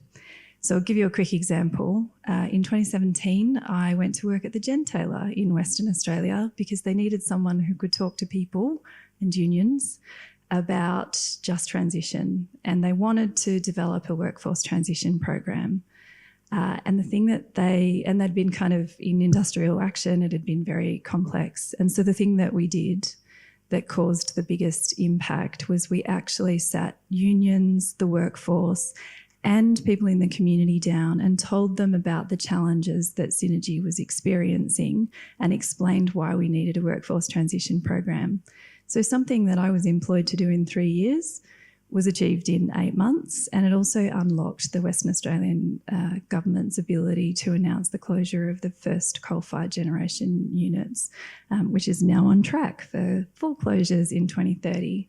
So I'll give you a quick example. In 2017, I went to work at the Gentailer in Western Australia because they needed someone who could talk to people and unions about just transition, and they wanted to develop a workforce transition program. And the thing that they'd been kind of in industrial action, it had been very complex. And so the thing that we did that caused the biggest impact was we actually sat unions, the workforce, and people in the community down and told them about the challenges that Synergy was experiencing and explained why we needed a workforce transition program. So something that I was employed to do in 3 years was achieved in 8 months, and it also unlocked the Western Australian government's ability to announce the closure of the first coal-fired generation units, which is now on track for full closures in 2030.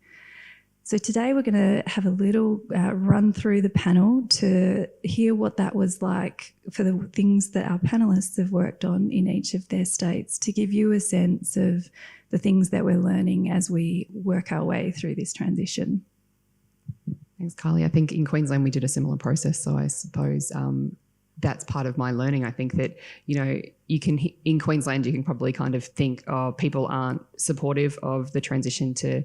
So today we're going to have a little run through the panel to hear what that was like for the things that our panellists have worked on in each of their states, to give you a sense of the things that we're learning as we work our way through this transition. Thanks, Kylie. I think in Queensland we did a similar process, so I suppose that's part of my learning. I think that, you know, you can, in Queensland, you can probably kind of think, oh, people aren't supportive of the transition to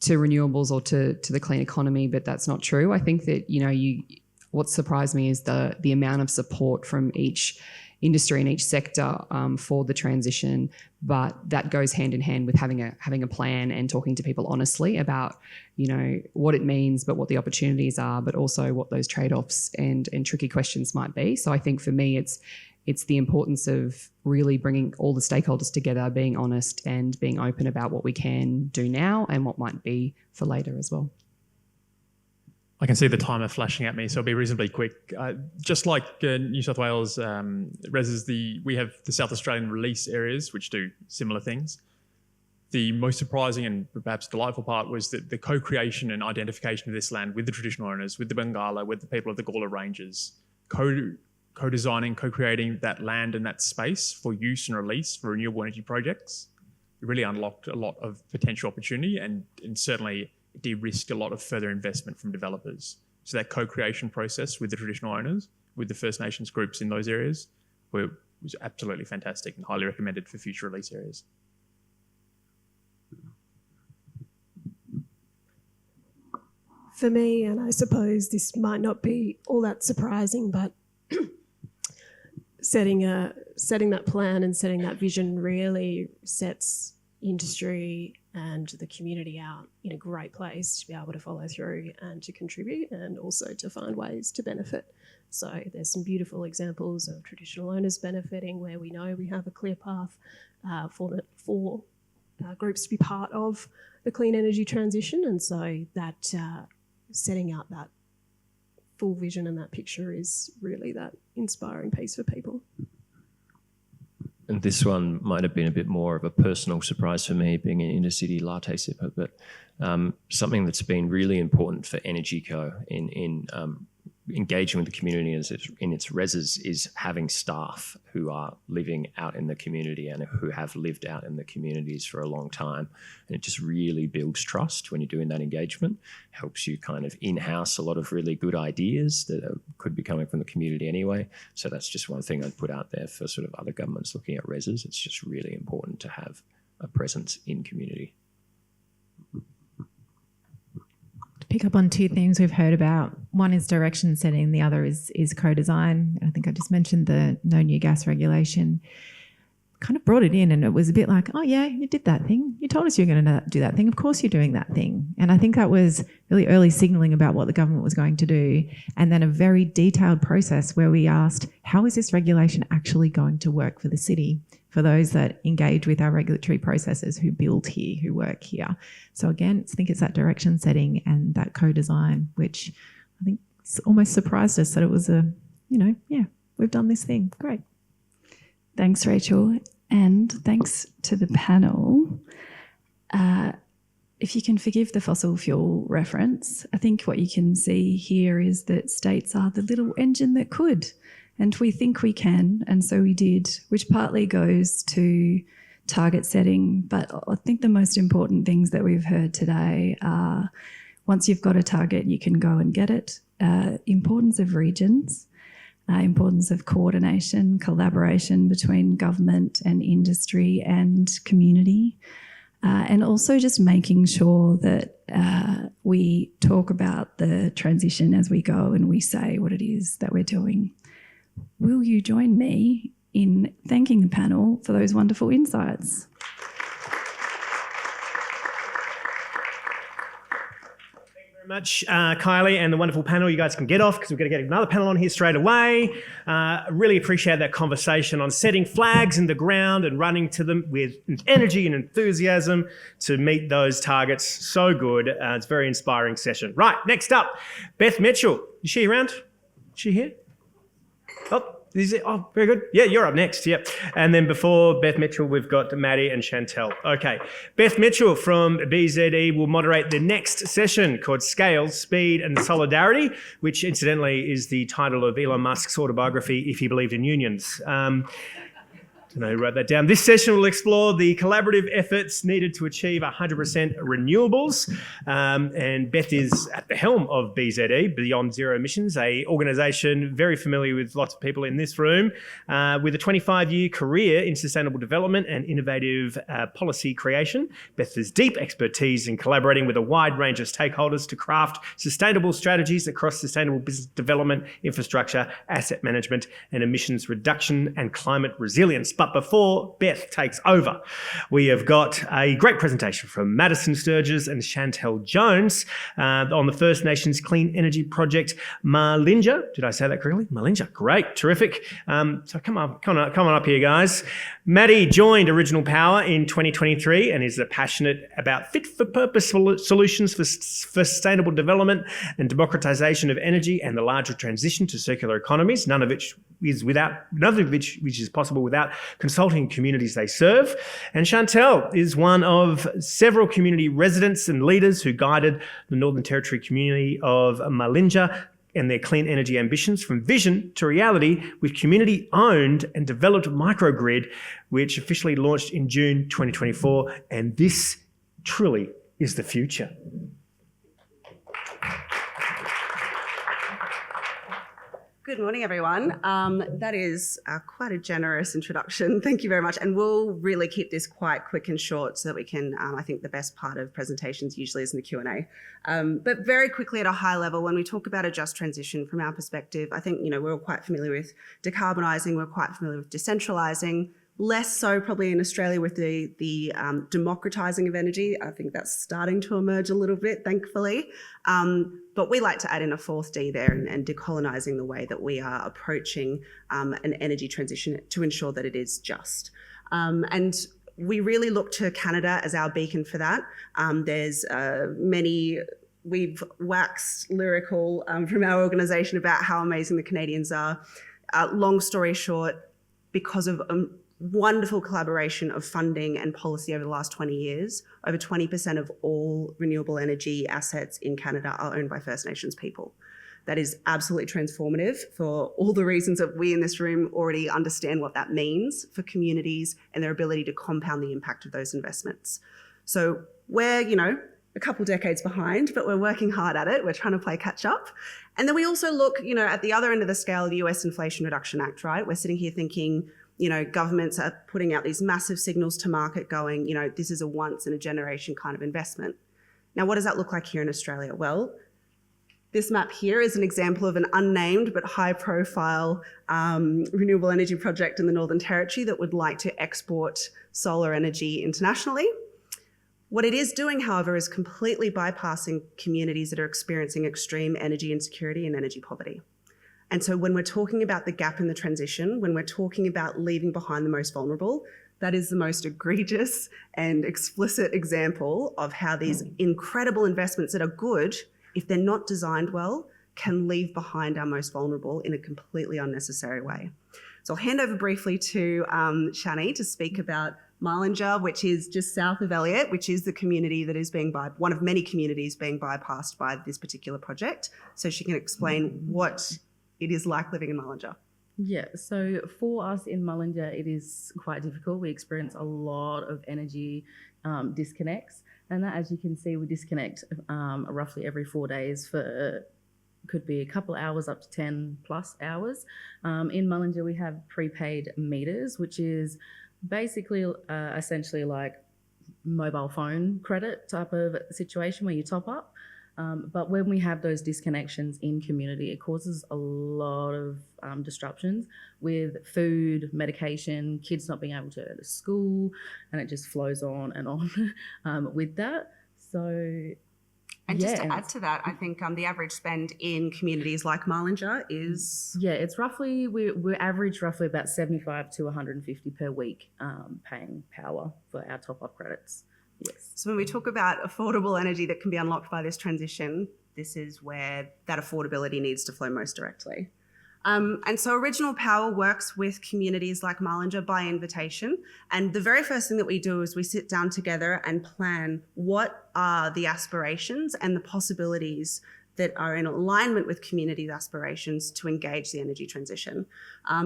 renewables or to the clean economy, but that's not true. I think that, you know, what surprised me is the amount of support from each industry and each sector for the transition, but that goes hand in hand with having a plan and talking to people honestly about, you know, what it means, but what the opportunities are, but also what those trade-offs and tricky questions might be. So I think for me, it's the importance of really bringing all the stakeholders together, being honest and being open about what we can do now and what might be for later as well. I can see the timer flashing at me, so I'll be reasonably quick. Just like New South Wales reses, we have the South Australian release areas, which do similar things. The most surprising and perhaps delightful part was that the co-creation and identification of this land with the traditional owners, with the Bengala, with the people of the Gawler Ranges, co-designing, co-creating that land and that space for use and release for renewable energy projects. It really unlocked a lot of potential opportunity and certainly de-risked a lot of further investment from developers. So that co-creation process with the traditional owners, with the First Nations groups in those areas, was absolutely fantastic and highly recommended for future release areas. For me, and I suppose this might not be all that surprising, but setting that plan and setting that vision really sets industry and the community out in a great place to be able to follow through and to contribute and also to find ways to benefit. So there's some beautiful examples of traditional owners benefiting where we know we have a clear path for groups to be part of the clean energy transition, and so that setting out that full vision and that picture is really that inspiring piece for people. And this one might have been a bit more of a personal surprise for me, being an intercity latte sipper, but something that's been really important for EnergyCo in engaging with the community in its reses is having staff who are living out in the community and who have lived out in the communities for a long time. And it just really builds trust when you're doing that engagement, helps you kind of in-house a lot of really good ideas that could be coming from the community anyway. So that's just one thing I'd put out there for sort of other governments looking at reses. It's just really important to have a presence in community. Pick up on two themes we've heard about. One is direction setting, the other is co-design. I think I just mentioned the no new gas regulation. Kind of brought it in and it was a bit like, oh yeah, you did that thing. You told us you were going to do that thing. Of course you're doing that thing. And I think that was really early signalling about what the government was going to do. And then a very detailed process where we asked, how is this regulation actually going to work for the city? For those that engage with our regulatory processes, who build here, who work here. So again, I think it's that direction setting and that co-design, which I think almost surprised us that it was we've done this thing. Great. Thanks, Rachel. And thanks to the panel. if you can forgive the fossil fuel reference, I think what you can see here is that states are the little engine that could, and we think we can, and so we did, which partly goes to target setting. But I think the most important things that we've heard today are, once you've got a target, you can go and get it. Importance of regions, importance of coordination, collaboration between government and industry and community, and also just making sure that we talk about the transition as we go and we say what it is that we're doing. Will you join me in thanking the panel for those wonderful insights? Much, Kylie and the wonderful panel. You guys can get off because we're going to get another panel on here straight away. Really appreciate that conversation on setting flags in the ground and running to them with energy and enthusiasm to meet those targets. So good. It's a very inspiring session. Right, next up, Beth Mitchell. Is she around? Is she here? Oh. Oh, very good. Yeah, you're up next. Yep. And then before Beth Mitchell, we've got Maddie and Chantel. Okay. Beth Mitchell from BZE will moderate the next session called Scale, Speed and Solidarity, which incidentally is the title of Elon Musk's autobiography, If He Believed in Unions. I don't know, write that down. This session will explore the collaborative efforts needed to achieve 100% renewables. And Beth is at the helm of BZE, Beyond Zero Emissions, an organisation very familiar with lots of people in this room, with a 25-year career in sustainable development and innovative policy creation. Beth has deep expertise in collaborating with a wide range of stakeholders to craft sustainable strategies across sustainable business development, infrastructure, asset management, and emissions reduction and climate resilience. But before Beth takes over, we have got a great presentation from Madison Sturgis and Chantel Jones on the First Nations Clean Energy Project, Malinja. Did I say that correctly? Malinja. Great. Terrific. So come on up here, guys. Maddie joined Original Power in 2023 and is passionate about fit-for-purpose solutions for sustainable development and democratisation of energy and the larger transition to circular economies, none of which is possible without consulting communities they serve. And Chantel is one of several community residents and leaders who guided the Northern Territory community of Malinja and their clean energy ambitions from vision to reality with community-owned and developed microgrid, which officially launched in June 2024. And this truly is the future. Good morning, everyone. That is quite a generous introduction. Thank you very much. And we'll really keep this quite quick and short so that we can, I think the best part of presentations usually is in the Q&A. But very quickly at a high level, when we talk about a just transition from our perspective, I think, we're all quite familiar with decarbonising, we're quite familiar with decentralising, less so probably in Australia with the democratising of energy. I think that's starting to emerge a little bit, thankfully. But we like to add in a fourth D there and decolonising the way that we are approaching an energy transition to ensure that it is just. And we really look to Canada as our beacon for that. There's we've waxed lyrical from our organisation about how amazing the Canadians are. Long story short, because of wonderful collaboration of funding and policy over the last 20 years, over 20% of all renewable energy assets in Canada are owned by First Nations people. That is absolutely transformative for all the reasons that we in this room already understand what that means for communities and their ability to compound the impact of those investments. So we're, a couple decades behind, but we're working hard at it. We're trying to play catch up. And then we also look, at the other end of the scale, the US Inflation Reduction Act, right? We're sitting here thinking, governments are putting out these massive signals to market going, this is a once in a generation kind of investment. Now, what does that look like here in Australia? Well, this map here is an example of an unnamed but high profile renewable energy project in the Northern Territory that would like to export solar energy internationally. What it is doing, however, is completely bypassing communities that are experiencing extreme energy insecurity and energy poverty. And so when we're talking about the gap in the transition, when we're talking about leaving behind the most vulnerable, that is the most egregious and explicit example of how these incredible investments that are good, if they're not designed well, can leave behind our most vulnerable in a completely unnecessary way. So I'll hand over briefly to Shani to speak about Marlinger, which is just south of Elliot, which is the community that is one of many communities being bypassed by this particular project. So she can explain what it is like living in Marlinger. Yeah, so for us in Marlinger, it is quite difficult. We experience a lot of energy disconnects, and that, as you can see, we disconnect roughly every 4 days for could be a couple hours up to 10 plus hours. In Marlinger, we have prepaid meters, which is basically essentially like mobile phone credit type of situation where you top up. But when we have those disconnections in community, it causes a lot of disruptions with food, medication, kids not being able to go to school, and it just flows on and on with that. So, and just to add to that, I think the average spend in communities like Marlinger is... Yeah, it's roughly, we average roughly about 75 to 150 per week paying power for our top-up credits. Yes. So when we talk about affordable energy that can be unlocked by this transition, this is where that affordability needs to flow most directly. And so Original Power works with communities like Marlinger by invitation. And the very first thing that we do is we sit down together and plan what are the aspirations and the possibilities that are in alignment with community aspirations to engage the energy transition.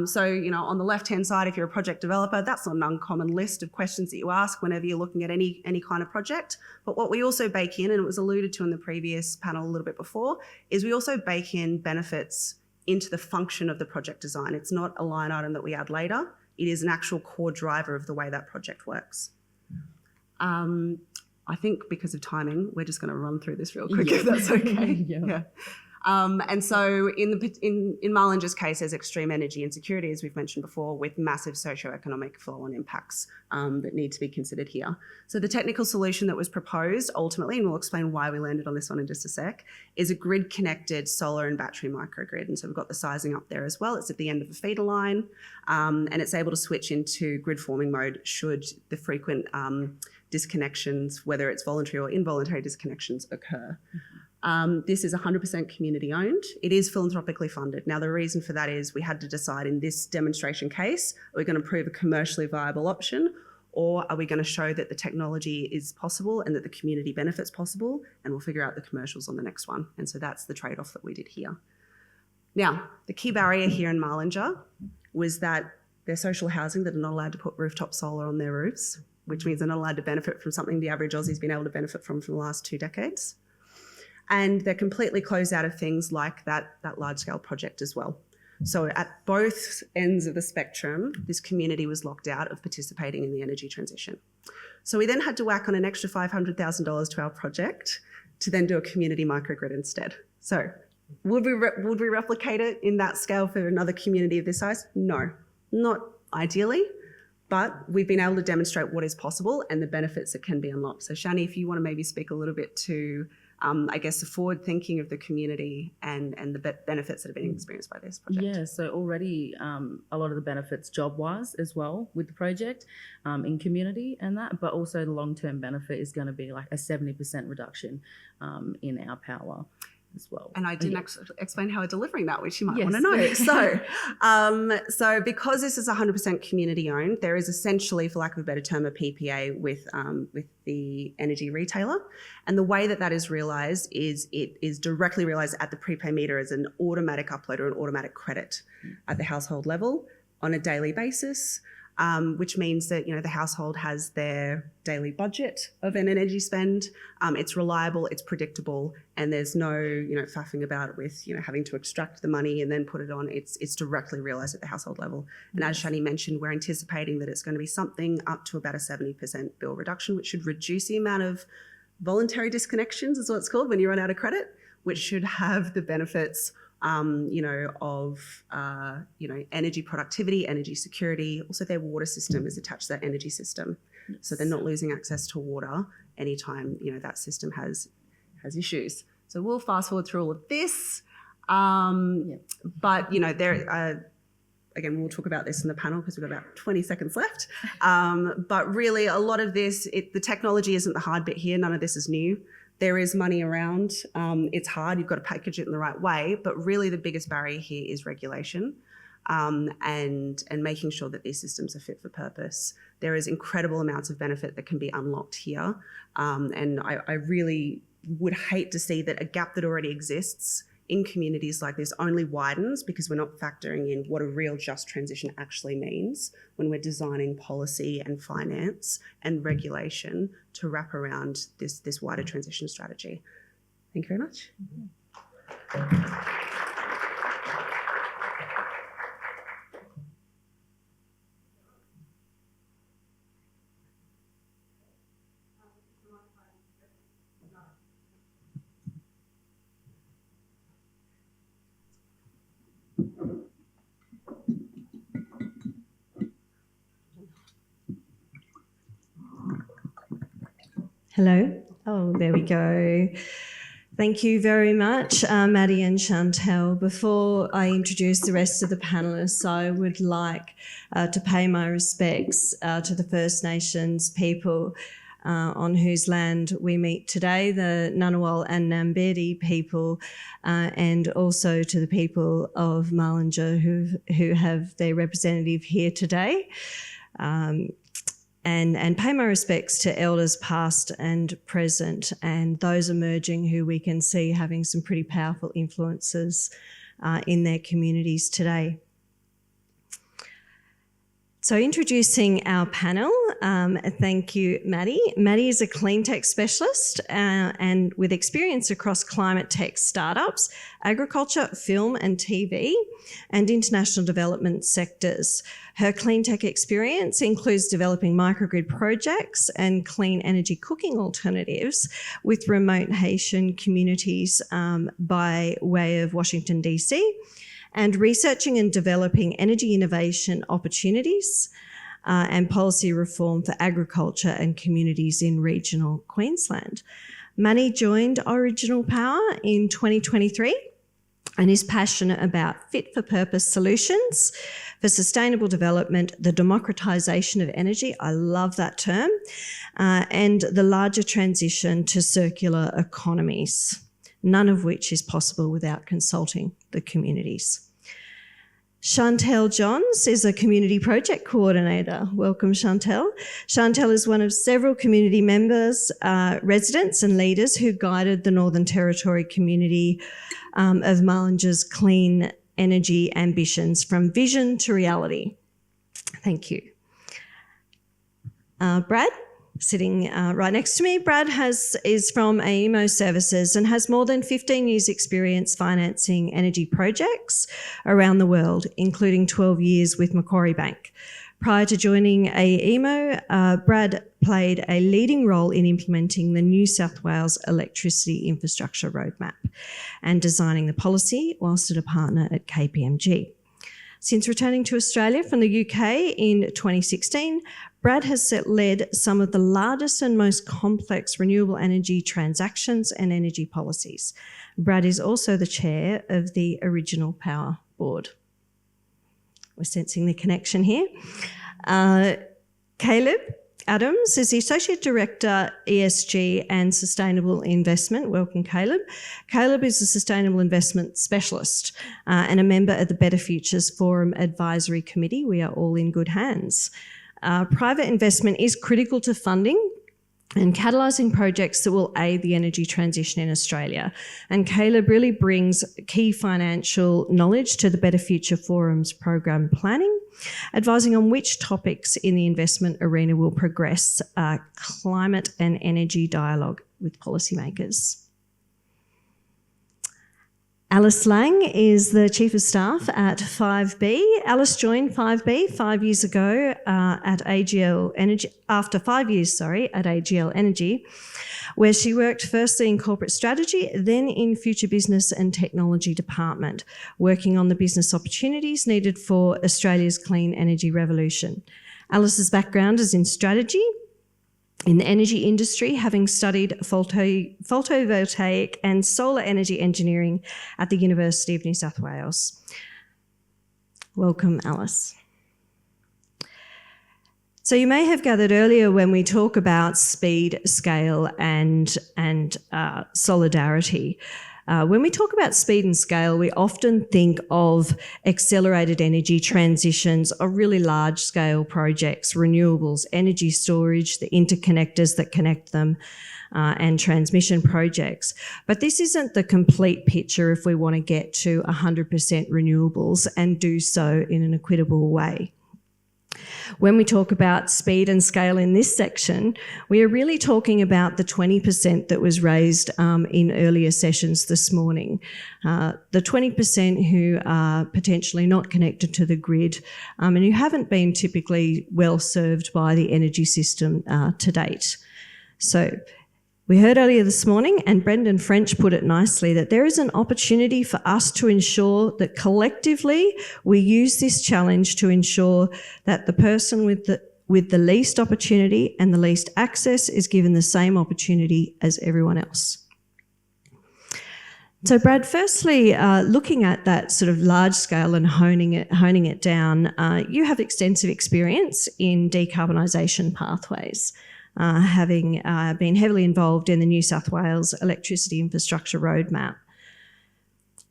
So, on the left-hand side, if you're a project developer, that's not an uncommon list of questions that you ask whenever you're looking at any kind of project. But what we also bake in, and it was alluded to in the previous panel a little bit before, is we also bake in benefits into the function of the project design. It's not a line item that we add later. It is an actual core driver of the way that project works. I think because of timing, we're just going to run through this real quick, if that's okay. Yeah. And so in Marlinger's case, there's extreme energy insecurity, as we've mentioned before, with massive socioeconomic flow-on impacts that need to be considered here. So the technical solution that was proposed ultimately, and we'll explain why we landed on this one in just a sec, is a grid-connected solar and battery microgrid. And so we've got the sizing up there as well. It's at the end of a feeder line, and it's able to switch into grid forming mode should the frequent disconnections, whether it's voluntary or involuntary disconnections, occur. This is 100% community owned. It is philanthropically funded. Now, the reason for that is we had to decide in this demonstration case, are we going to prove a commercially viable option, or are we going to show that the technology is possible and that the community benefits possible, and we'll figure out the commercials on the next one. And so that's the trade-off that we did here. Now, the key barrier here in Marlinger was that they're social housing that are not allowed to put rooftop solar on their roofs, which means they're not allowed to benefit from something the average Aussie's been able to benefit from the last 2 decades. And they're completely closed out of things like that large-scale project as well. So at both ends of the spectrum, this community was locked out of participating in the energy transition. So we then had to whack on an extra $500,000 to our project to then do a community microgrid instead. So would we replicate it in that scale for another community of this size? No, not ideally. But we've been able to demonstrate what is possible and the benefits that can be unlocked. So Shani, if you want to maybe speak a little bit to, I guess, the forward thinking of the community and the benefits that have been experienced by this project. Yeah, so already a lot of the benefits job-wise as well with the project in community and that, but also the long-term benefit is going to be like a 70% reduction in our power as well. And I didn't actually explain how we're delivering that, which you might want to know. So because this is 100% community owned, there is essentially, for lack of a better term, a PPA with the energy retailer. And the way that is realised is it is directly realised at the prepay meter as an automatic upload or an automatic credit at the household level on a daily basis. Which means that, the household has their daily budget of an energy spend. It's reliable, it's predictable, and there's no, faffing about with, having to extract the money and then put it on. It's directly realised at the household level. And as Shani mentioned, we're anticipating that it's going to be something up to about a 70% bill reduction, which should reduce the amount of voluntary disconnections, is what it's called, when you run out of credit, which should have the benefits energy productivity, energy security. Also, their water system is attached to that energy system. So they're not losing access to water anytime, that system has issues. So we'll fast forward through all of this. But, again, we'll talk about this in the panel because we've got about 20 seconds left. But really, a lot of this, the technology isn't the hard bit here. None of this is new. There is money around. It's hard. You've got to package it in the right way. But really the biggest barrier here is regulation. and making sure that these systems are fit for purpose. There is incredible amounts of benefit that can be unlocked here, and I really would hate to see that a gap that already exists in communities like this only widens because we're not factoring in what a real just transition actually means when we're designing policy and finance and regulation to wrap around this wider transition strategy. Thank you very much. Hello. Oh, there we go. Thank you very much, Maddie and Chantel. Before I introduce the rest of the panellists, I would like to pay my respects to the First Nations people on whose land we meet today, the Ngunnawal and Ngambedi people, and also to the people of Mullingar who have their representative here today. And pay my respects to elders past and present and those emerging who we can see having some pretty powerful influences in their communities today. So introducing our panel, thank you, Maddie. Maddie is a clean tech specialist and with experience across climate tech startups, agriculture, film and TV, and international development sectors. Her clean tech experience includes developing microgrid projects and clean energy cooking alternatives with remote Haitian communities by way of Washington, DC, and researching and developing energy innovation opportunities and policy reform for agriculture and communities in regional Queensland. Maddie joined Original Power in 2023 and is passionate about fit-for-purpose solutions for sustainable development, the democratisation of energy, I love that term, and the larger transition to circular economies, none of which is possible without consulting the communities. Chantel Johns is a community project coordinator. Welcome, Chantel. Chantel is one of several community members, residents and leaders who guided the Northern Territory community of Mullingar's clean energy ambitions from vision to reality. Thank you. Brad, sitting right next to me. Brad is from AEMO Services and has more than 15 years experience financing energy projects around the world, including 12 years with Macquarie Bank. Prior to joining AEMO, Brad played a leading role in implementing the New South Wales Electricity Infrastructure Roadmap and designing the policy whilst a partner at KPMG. Since returning to Australia from the UK in 2016, Brad has led some of the largest and most complex renewable energy transactions and energy policies. Brad is also the chair of the Original Power Board. We're sensing the connection here. Caleb Adams is the Associate Director, ESG and Sustainable Investment. Welcome, Caleb. Caleb is a Sustainable Investment Specialist and a member of the Better Futures Forum Advisory Committee. We are all in good hands. Private investment is critical to funding and catalysing projects that will aid the energy transition in Australia. And Caleb really brings key financial knowledge to the Better Future Forum's program planning, advising on which topics in the investment arena will progress climate and energy dialogue with policymakers. Alice Lang is the Chief of Staff at 5B. Alice joined 5B 5 years ago at AGL Energy, after 5 years, at AGL Energy, where she worked firstly in corporate strategy, then in future business and technology department, working on the business opportunities needed for Australia's clean energy revolution. Alice's background is in strategy, in the energy industry, having studied photovoltaic and solar energy engineering at the University of New South Wales. Welcome, Alice. So you may have gathered earlier when we talk about speed, scale and solidarity, When we talk about speed and scale, we often think of accelerated energy transitions of really large scale projects, renewables, energy storage, the interconnectors that connect them, and transmission projects. But this isn't the complete picture if we want to get to 100% renewables and do so in an equitable way. When we talk about speed and scale in this section, we are really talking about the 20% that was raised in earlier sessions this morning. The 20% who are potentially not connected to the grid and who haven't been typically well served by the energy system to date. So we heard earlier this morning, and Brendan French put it nicely, that there is an opportunity for us to ensure that collectively we use this challenge to ensure that the person with the least opportunity and the least access is given the same opportunity as everyone else. So Brad, firstly, looking at that sort of large scale and honing it down, you have extensive experience in decarbonisation pathways. Having been heavily involved in the New South Wales Electricity Infrastructure Roadmap.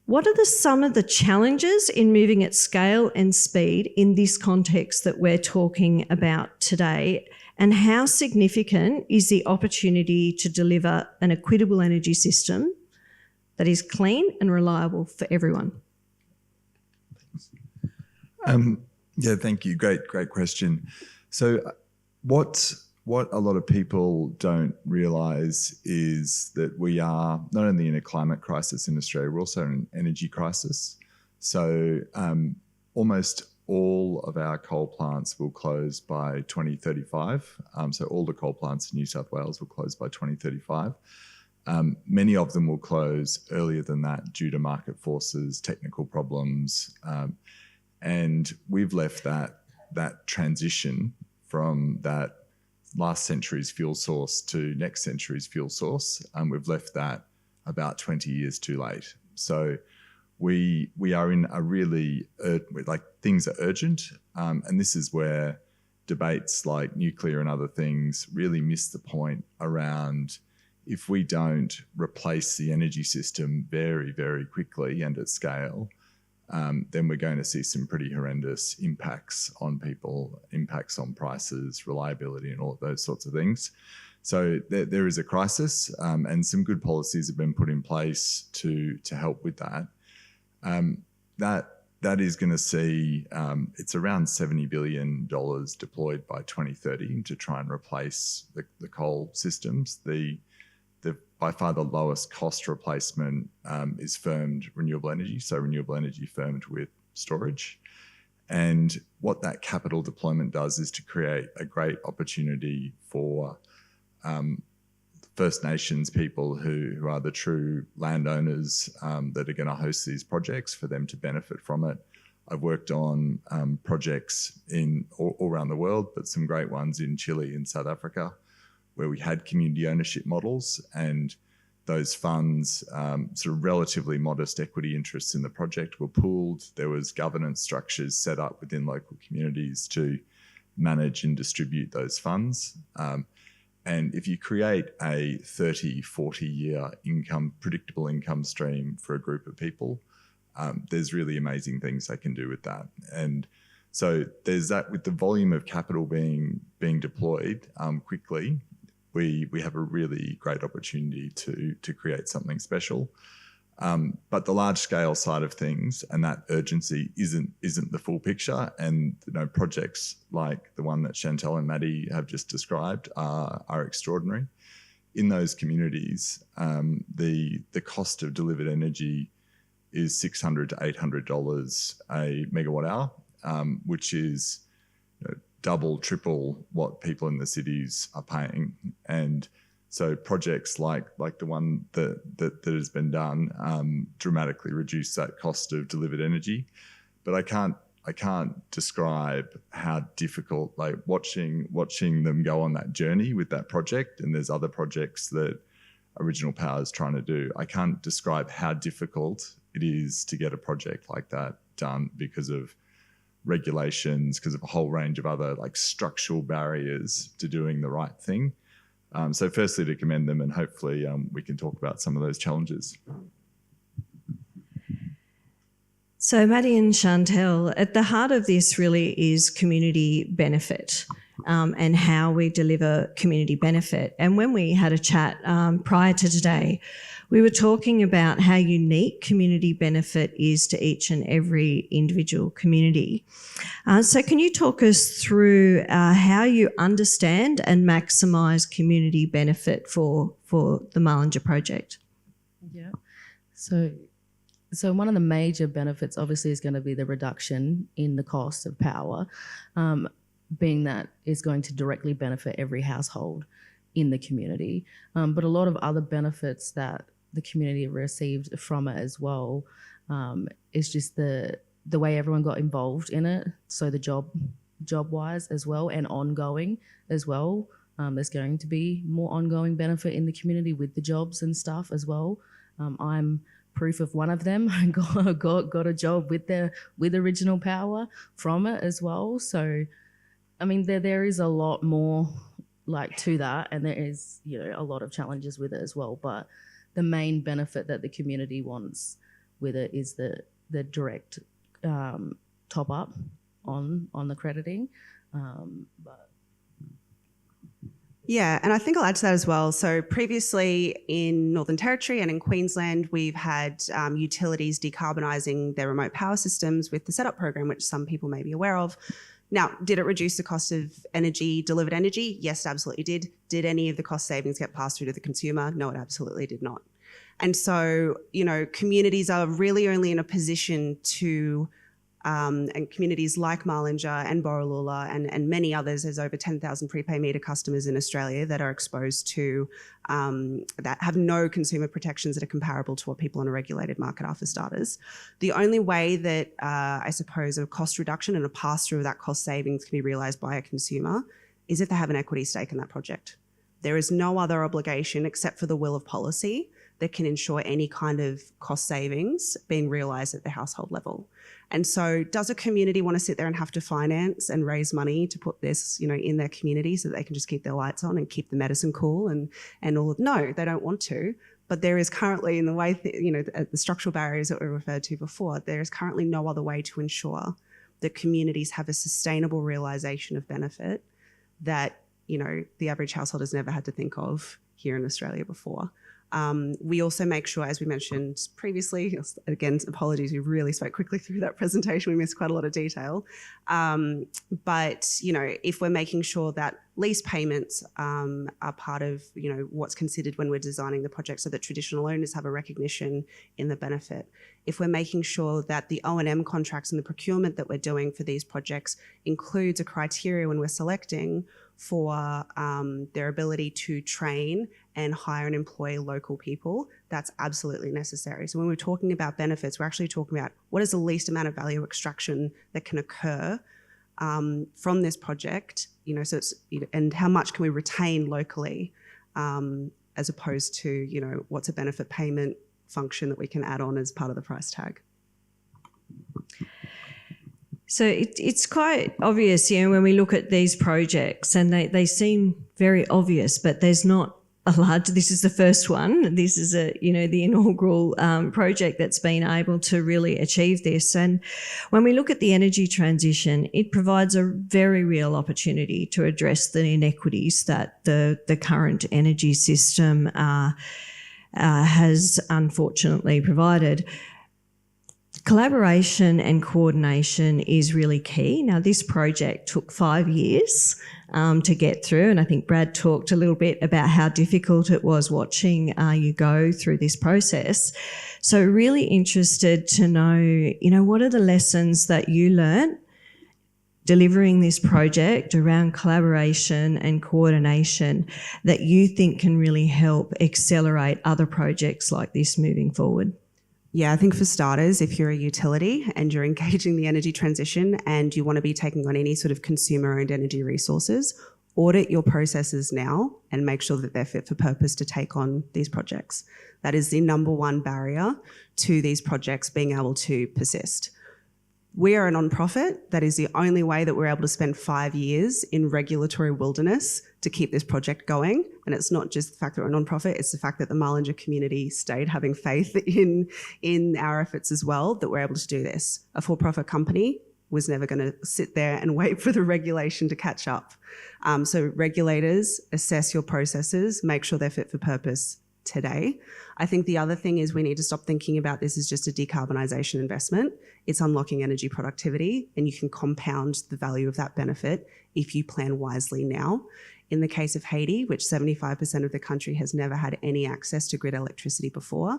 What are some of the challenges in moving at scale and speed in this context that we're talking about today? And how significant is the opportunity to deliver an equitable energy system that is clean and reliable for everyone? Yeah, thank you. Great question. So what a lot of people don't realise is that we are not only in a climate crisis in Australia, we're also in an energy crisis. So almost all of our coal plants will close by 2035. So all the coal plants in New South Wales will close by 2035. Many of them will close earlier than that due to market forces, technical problems, and we've left that transition from that last century's fuel source to next century's fuel source, and we've left that about 20 years too late. So we are in a really, things are urgent, and this is where debates like nuclear and other things really miss the point around if we don't replace the energy system very, very quickly and at scale, then we're going to see some pretty horrendous impacts on people, impacts on prices, reliability, and all of those sorts of things. So there is a crisis, and some good policies have been put in place to help with that. That is going to see it's around $70 billion deployed by 2030 to try and replace the coal systems. The by far the lowest cost replacement is firmed renewable energy, so renewable energy firmed with storage. And what that capital deployment does is to create a great opportunity for First Nations people who are the true landowners that are going to host these projects, for them to benefit from it. I've worked on projects in all around the world, but some great ones in Chile and South Africa, where we had community ownership models, and those funds, sort of relatively modest equity interests in the project, were pooled. There was governance structures set up within local communities to manage and distribute those funds. And if you create a 30, 40-year predictable income stream for a group of people, there's really amazing things they can do with that. And so there's that. With the volume of capital being deployed quickly, we have a really great opportunity to create something special. But the large scale side of things and that urgency isn't the full picture. And projects like the one that Chantal and Maddie have just described are extraordinary. In those communities, the cost of delivered energy is $600 to $800 a megawatt hour, which is double, triple what people in the cities are paying. And so projects like the one that has been done dramatically reduce that cost of delivered energy. But I can't describe how difficult, like watching them go on that journey with that project. And there's other projects that Original Power is trying to do. I can't describe how difficult it is to get a project like that done because of regulations, because of a whole range of other structural barriers to doing the right thing. So firstly, to commend them, and hopefully we can talk about some of those challenges. So, Maddie and Chantel, at the heart of this really is community benefit and how we deliver community benefit. And when we had a chat prior to today, we were talking about how unique community benefit is to each and every individual community. So can you talk us through how you understand and maximise community benefit for the Mullinger project? Yeah. So one of the major benefits obviously is going to be the reduction in the cost of power, being that is going to directly benefit every household in the community. But a lot of other benefits that the community received from it as well is just the way everyone got involved in it. So the job-wise as well, and ongoing as well. There's going to be more ongoing benefit in the community with the jobs and stuff as well. I'm proof of one of them. I got a job with Original Power from it as well. So, I mean, there is a lot more like to that, and there is, you know, a lot of challenges with it as well. But the main benefit that the community wants with it is the direct top up on the crediting. Yeah, and I think I'll add to that as well. So previously in Northern Territory and in Queensland, we've had utilities decarbonising their remote power systems with the setup program, which some people may be aware of. Now, did it reduce the cost of energy, delivered energy? Yes, it absolutely did. Did any of the cost savings get passed through to the consumer? No, it absolutely did not. And so, you know, communities are really only in a position to and communities like Mullinger and Borroloola and many others, there's over 10,000 prepay meter customers in Australia that are exposed to, that have no consumer protections that are comparable to what people on a regulated market are for starters. The only way that I suppose a cost reduction and a pass-through of that cost savings can be realised by a consumer is if they have an equity stake in that project. There is no other obligation except for the will of policy that can ensure any kind of cost savings being realised at the household level. And so does a community want to sit there and have to finance and raise money to put this, you know, in their community so that they can just keep their lights on and keep the medicine cool and all of, no, they don't want to. But there is currently, in the way, the structural barriers that were referred to before, there is currently no other way to ensure that communities have a sustainable realisation of benefit that, you know, the average household has never had to think of here in Australia before. We also make sure, as we mentioned previously, again, apologies, we really spoke quickly through that presentation. We missed quite a lot of detail. But, you know, if we're making sure that lease payments are part of, you know, what's considered when we're designing the project so that traditional owners have a recognition in the benefit. If we're making sure that the O&M contracts and the procurement that we're doing for these projects includes a criteria when we're selecting for their ability to train and hire and employ local people, that's absolutely necessary. So when we're talking about benefits, we're actually talking about what is the least amount of value extraction that can occur from this project, you know, so it's, and how much can we retain locally as opposed to, you know, what's a benefit payment function that we can add on as part of the price tag. So it's quite obvious, you know, when we look at these projects, and they seem very obvious, but there's not a large, this is the first one. This is the inaugural project that's been able to really achieve this. And when we look at the energy transition, it provides a very real opportunity to address the inequities that the current energy system has unfortunately provided. Collaboration and coordination is really key. Now, this project took 5 years to get through, and I think Brad talked a little bit about how difficult it was watching you go through this process. So really interested to know, you know, what are the lessons that you learnt delivering this project around collaboration and coordination that you think can really help accelerate other projects like this moving forward? Yeah, I think for starters, if you're a utility and you're engaging the energy transition and you want to be taking on any sort of consumer-owned energy resources, audit your processes now and make sure that they're fit for purpose to take on these projects. That is the number one barrier to these projects being able to persist. We are a non-profit. That is the only way that we're able to spend 5 years in regulatory wilderness to keep this project going And it's not just the fact that we're a nonprofit, it's the fact that the Marlinger community stayed having faith in our efforts as well, that we're able to do this. A for-profit company was never going to sit there and wait for the regulation to catch up. So regulators, assess your processes, make sure they're fit for purpose today. I think the other thing is we need to stop thinking about this as just a decarbonisation investment. It's unlocking energy productivity, and you can compound the value of that benefit if you plan wisely now. In the case of Haiti, which 75% of the country has never had any access to grid electricity before,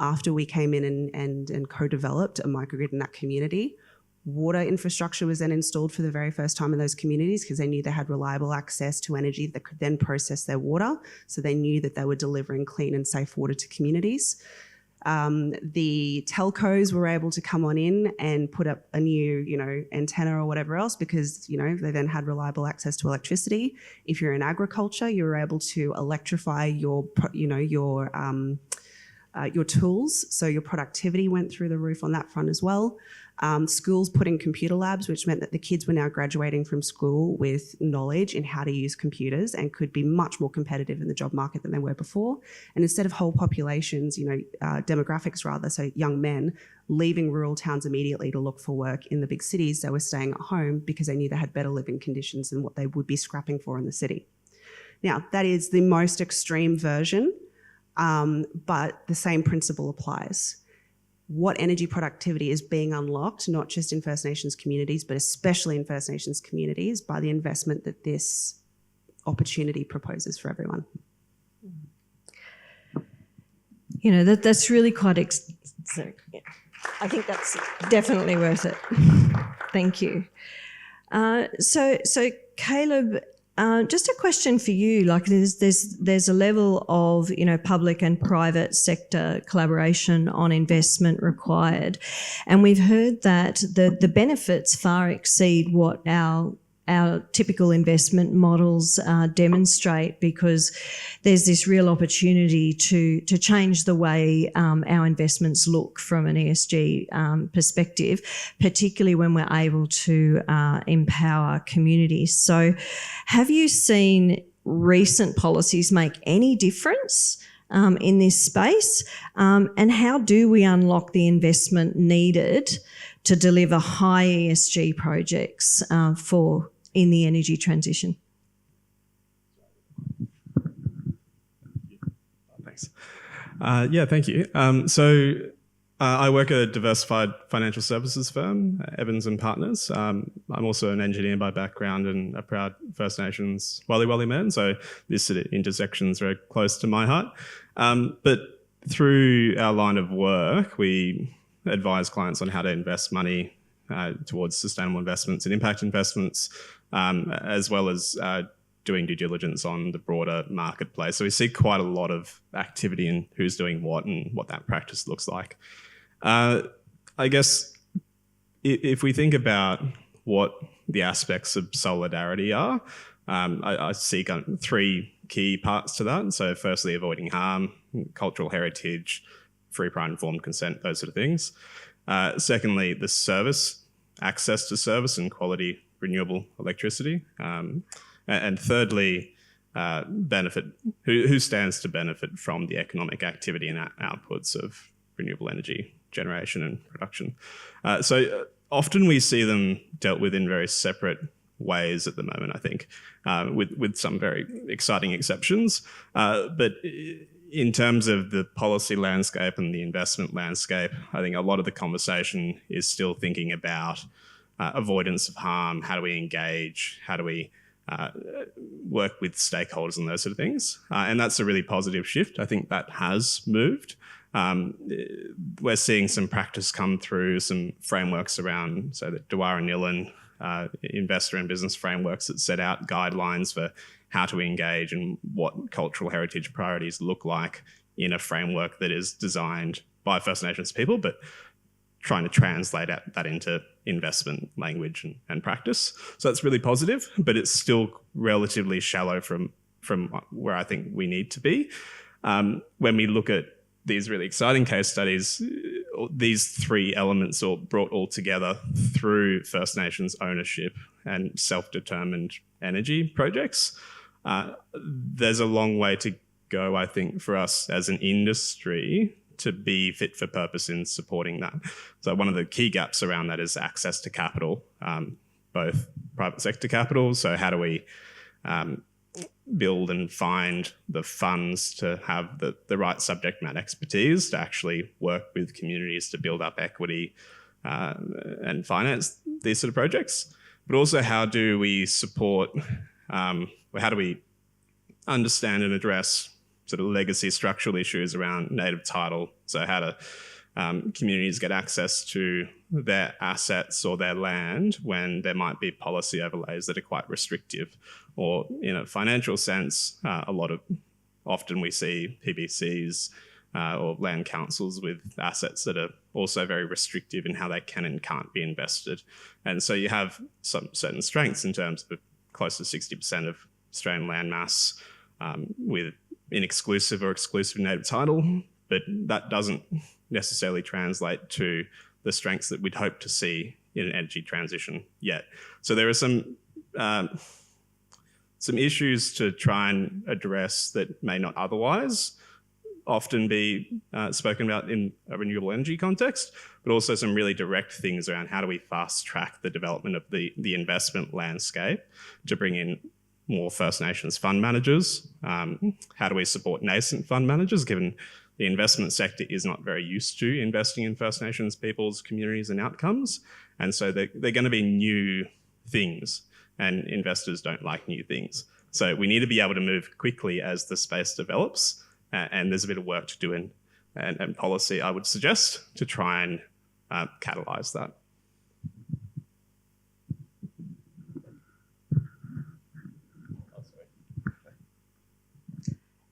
after we came in and co-developed a microgrid in that community, water infrastructure was then installed for the very first time in those communities because they knew they had reliable access to energy that could then process their water. So they knew that they were delivering clean and safe water to communities. The telcos were able to come on in and put up a new, antenna or whatever else because, they then had reliable access to electricity. If you're in agriculture, you were able to electrify your tools. So your productivity went through the roof on that front as well. Schools put in computer labs, which meant that the kids were now graduating from school with knowledge in how to use computers and could be much more competitive in the job market than they were before. And instead of whole populations, demographics rather, so young men leaving rural towns immediately to look for work in the big cities, they were staying at home because they knew they had better living conditions than what they would be scrapping for in the city. Now, that is the most extreme version, but the same principle applies. What energy productivity is being unlocked, not just in First Nations communities, but especially in First Nations communities, by the investment that this opportunity proposes for everyone. That's really quite... I think that's definitely worth it. Thank you. So Caleb, just a question for you. Like, there's a level of public and private sector collaboration on investment required, and we've heard that the benefits far exceed what our typical investment models demonstrate, because there's this real opportunity to change the way our investments look from an ESG perspective, particularly when we're able to empower communities. So have you seen recent policies make any difference in this space? And how do we unlock the investment needed to deliver high ESG projects in the energy transition? Thanks. Thank you. I work at a diversified financial services firm, Evans and Partners. I'm also an engineer by background and a proud First Nations Wali man, so this sort of intersection is very close to my heart. But through our line of work, we advise clients on how to invest money towards sustainable investments and impact investments, as well as doing due diligence on the broader marketplace. So we see quite a lot of activity in who's doing what and what that practice looks like. I guess if we think about what the aspects of solidarity are, I see kind of three key parts to that. So firstly, avoiding harm, cultural heritage, free, prior, informed consent, those sort of things. Secondly, the service, access to service and quality renewable electricity. And thirdly, benefit, who stands to benefit from the economic activity and outputs of renewable energy generation and production. So often we see them dealt with in very separate ways at the moment, I think, with some very exciting exceptions. But in terms of the policy landscape and the investment landscape, I think a lot of the conversation is still thinking about avoidance of harm. How do we engage? How do we work with stakeholders and those sort of things? And that's a really positive shift. I think that has moved. We're seeing some practice come through, some frameworks around, so the Dwyer and Nillen investor and business frameworks that set out guidelines for how to engage and what cultural heritage priorities look like in a framework that is designed by First Nations people, but trying to translate that into investment language and practice. So that's really positive, but it's still relatively shallow from where I think we need to be. When we look at these really exciting case studies, these three elements are brought all together through First Nations ownership and self-determined energy projects. there's a long way to go, I think, for us as an industry to be fit for purpose in supporting that. So one of the key gaps around that is access to capital, both private sector capital. So how do we build and find the funds to have the right subject matter expertise to actually work with communities to build up equity and finance these sort of projects? But also, how do we support, how do we understand and address sort of legacy structural issues around native title? So how do communities get access to their assets or their land when there might be policy overlays that are quite restrictive? Or in a financial sense, often we see PBCs or land councils with assets that are also very restrictive in how they can and can't be invested. And so you have some certain strengths in terms of close to 60% of Australian land mass with inexclusive or exclusive native title, but that doesn't necessarily translate to the strengths that we'd hope to see in an energy transition yet. So there are some issues to try and address that may not otherwise often be spoken about in a renewable energy context, but also some really direct things around how do we fast track the development of the investment landscape to bring in more First Nations fund managers? How do we support nascent fund managers, given the investment sector is not very used to investing in First Nations peoples, communities and outcomes? And so they're going to be new things, and investors don't like new things. So we need to be able to move quickly as the space develops, and there's a bit of work to do and policy, I would suggest, to try and catalyse that.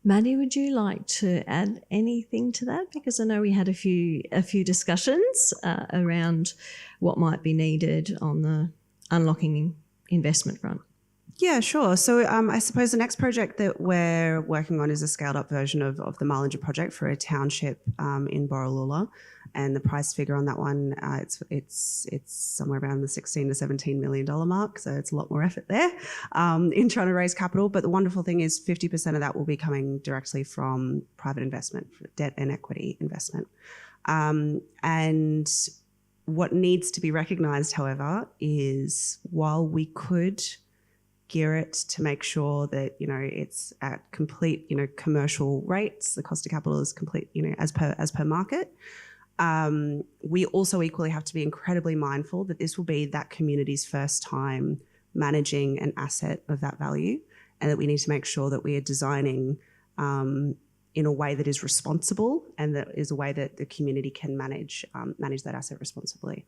Maddie, would you like to add anything to that? Because I know we had a few discussions around what might be needed on the unlocking investment front. Yeah, sure. So I suppose the next project that we're working on is a scaled-up version of the Mullinger project for a township in Borroloola, and the price figure on that one it's somewhere around the $16 to $17 million mark. So it's a lot more effort there in trying to raise capital. But the wonderful thing is 50% of that will be coming directly from private investment, debt and equity investment. And what needs to be recognised, however, is while we could gear it to make sure that, it's at complete, commercial rates, the cost of capital is complete, as per market. We also equally have to be incredibly mindful that this will be that community's first time managing an asset of that value, and that we need to make sure that we are designing in a way that is responsible and that is a way that the community can manage that asset responsibly.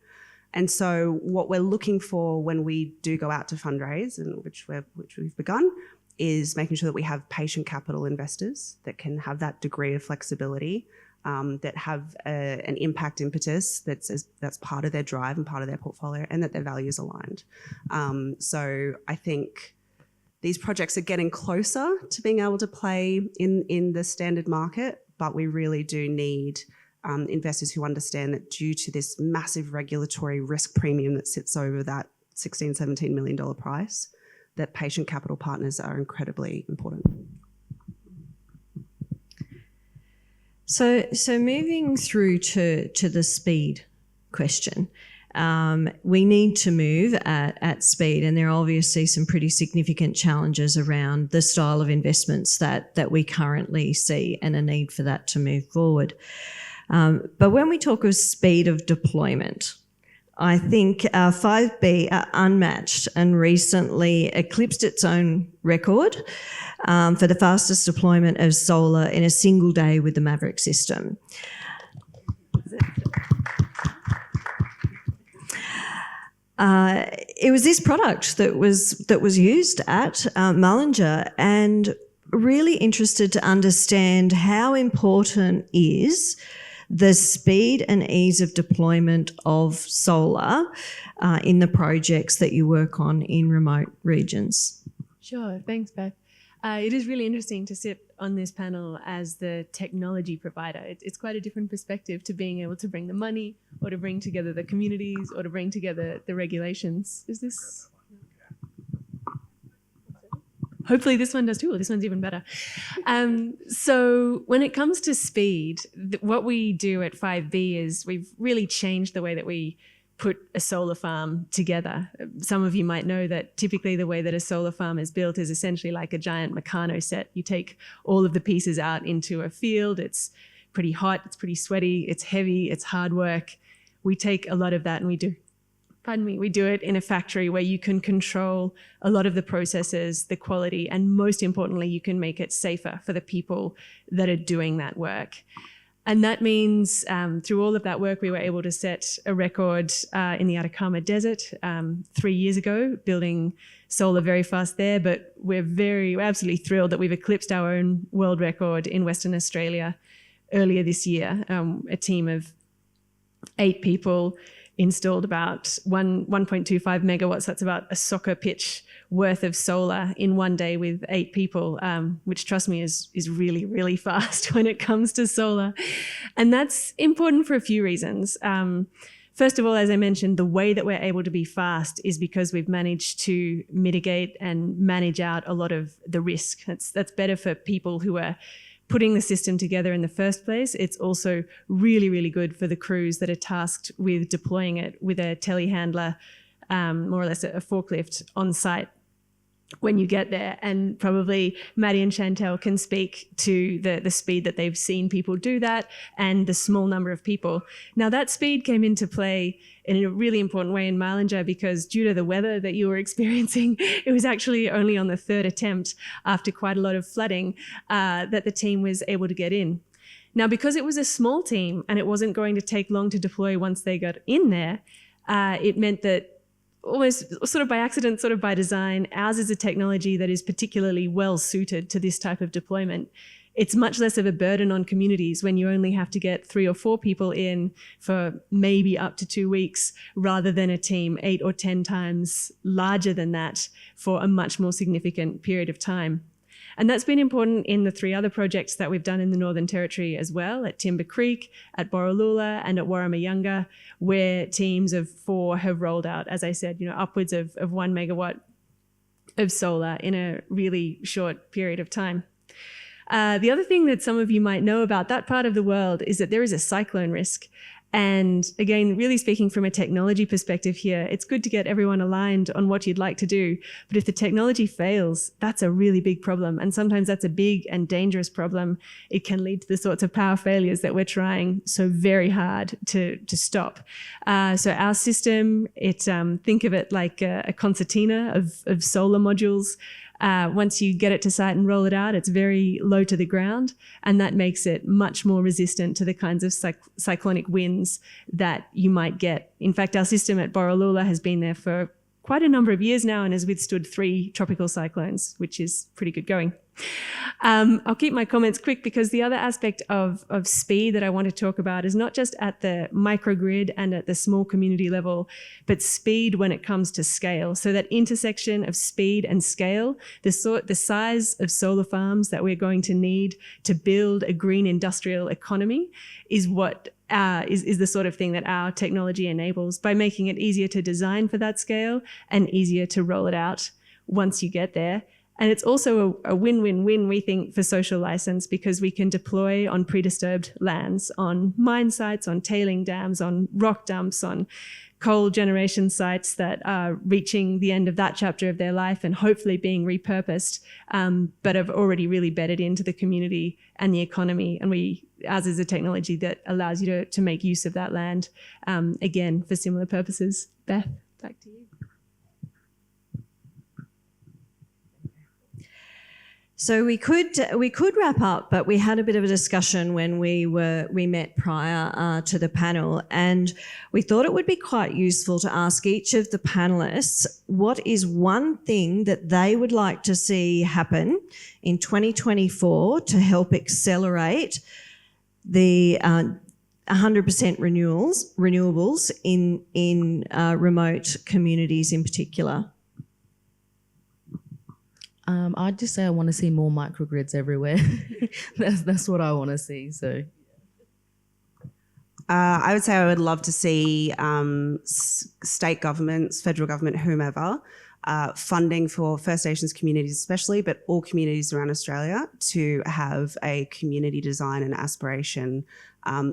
And so what we're looking for when we do go out to fundraise, and which we've begun, is making sure that we have patient capital investors that can have that degree of flexibility, that have an impact impetus that's part of their drive and part of their portfolio, and that their values aligned. So I think these projects are getting closer to being able to play in the standard market, but we really do need investors who understand that due to this massive regulatory risk premium that sits over that $16, $17 million price, that patient capital partners are incredibly important. So moving through to the speed question, we need to move at speed, and there are obviously some pretty significant challenges around the style of investments that we currently see, and a need for that to move forward. But when we talk of speed of deployment, I think 5B are unmatched and recently eclipsed its own record for the fastest deployment of solar in a single day with the Maverick system. It was this product that was used at Mullinger, and really interested to understand how important is the speed and ease of deployment of solar in the projects that you work on in remote regions. Sure, thanks, Beth. It is really interesting to sit on this panel as the technology provider. It's quite a different perspective to being able to bring the money, or to bring together the communities, or to bring together the regulations. Is this? hopefully this one does too, or this one's even better. So when it comes to speed, what we do at 5B is we've really changed the way that we put a solar farm together. Some of you might know that typically the way that a solar farm is built is essentially like a giant Meccano set. You take all of the pieces out into a field. It's pretty hot, it's pretty sweaty, it's heavy, it's hard work. We take a lot of that and we do it in a factory where you can control a lot of the processes, the quality, and most importantly, you can make it safer for the people that are doing that work. And that means through all of that work, we were able to set a record in the Atacama Desert 3 years ago, building solar very fast there. But we're absolutely thrilled that we've eclipsed our own world record in Western Australia earlier this year. A team of 8 people installed about 1.25 megawatts. That's about a soccer pitch worth of solar in one day with 8 people, which, trust me, is really, really fast when it comes to solar. And that's important for a few reasons. First of all, as I mentioned, the way that we're able to be fast is because we've managed to mitigate and manage out a lot of the risk. That's better for people who are putting the system together in the first place. It's also really, really good for the crews that are tasked with deploying it with a telehandler, more or less a forklift on site when you get there. And probably Maddie and Chantel can speak to the speed that they've seen people do that and the small number of people. Now, that speed came into play in a really important way in Marlinger because due to the weather that you were experiencing, it was actually only on the 3rd attempt after quite a lot of flooding that the team was able to get in. Now, because it was a small team and it wasn't going to take long to deploy once they got in there, it meant that almost sort of by accident, sort of by design, ours is a technology that is particularly well suited to this type of deployment. It's much less of a burden on communities when you only have to get 3 or 4 people in for maybe up to 2 weeks, rather than a team 8 or 10 times larger than that for a much more significant period of time. And that's been important in the 3 other projects that we've done in the Northern Territory as well, at Timber Creek, at Borroloola, and at Warramayunga, where teams of 4 have rolled out, as I said, upwards of 1 megawatt of solar in a really short period of time. The other thing that some of you might know about that part of the world is that there is a cyclone risk. And again, really speaking from a technology perspective here, it's good to get everyone aligned on what you'd like to do. But if the technology fails, that's a really big problem. And sometimes that's a big and dangerous problem. It can lead to the sorts of power failures that we're trying so very hard to stop. So our system, think of it like a concertina of solar modules. Once you get it to site and roll it out, it's very low to the ground, and that makes it much more resistant to the kinds of cyclonic winds that you might get. In fact, our system at Borroloola has been there for quite a number of years now and has withstood 3 tropical cyclones, which is pretty good going. I'll keep my comments quick because the other aspect of speed that I want to talk about is not just at the microgrid and at the small community level, but speed when it comes to scale. So that intersection of speed and scale, the size of solar farms that we're going to need to build a green industrial economy is what is the sort of thing that our technology enables by making it easier to design for that scale and easier to roll it out once you get there. And it's also a win-win-win, we think, for social license because we can deploy on pre-disturbed lands, on mine sites, on tailing dams, on rock dumps, on coal generation sites that are reaching the end of that chapter of their life and hopefully being repurposed, but have already really bedded into the community and the economy. And ours is a technology that allows you to make use of that land, again, for similar purposes. Beth, back to you. So we could wrap up, but we had a bit of a discussion when we met prior to the panel, and we thought it would be quite useful to ask each of the panelists what is one thing that they would like to see happen in 2024 to help accelerate the 100% renewables in remote communities in particular. I'd just say I want to see more microgrids everywhere. That's what I want to see. So, I would say I would love to see state governments, federal government, whomever, funding for First Nations communities especially, but all communities around Australia, to have a community design and aspiration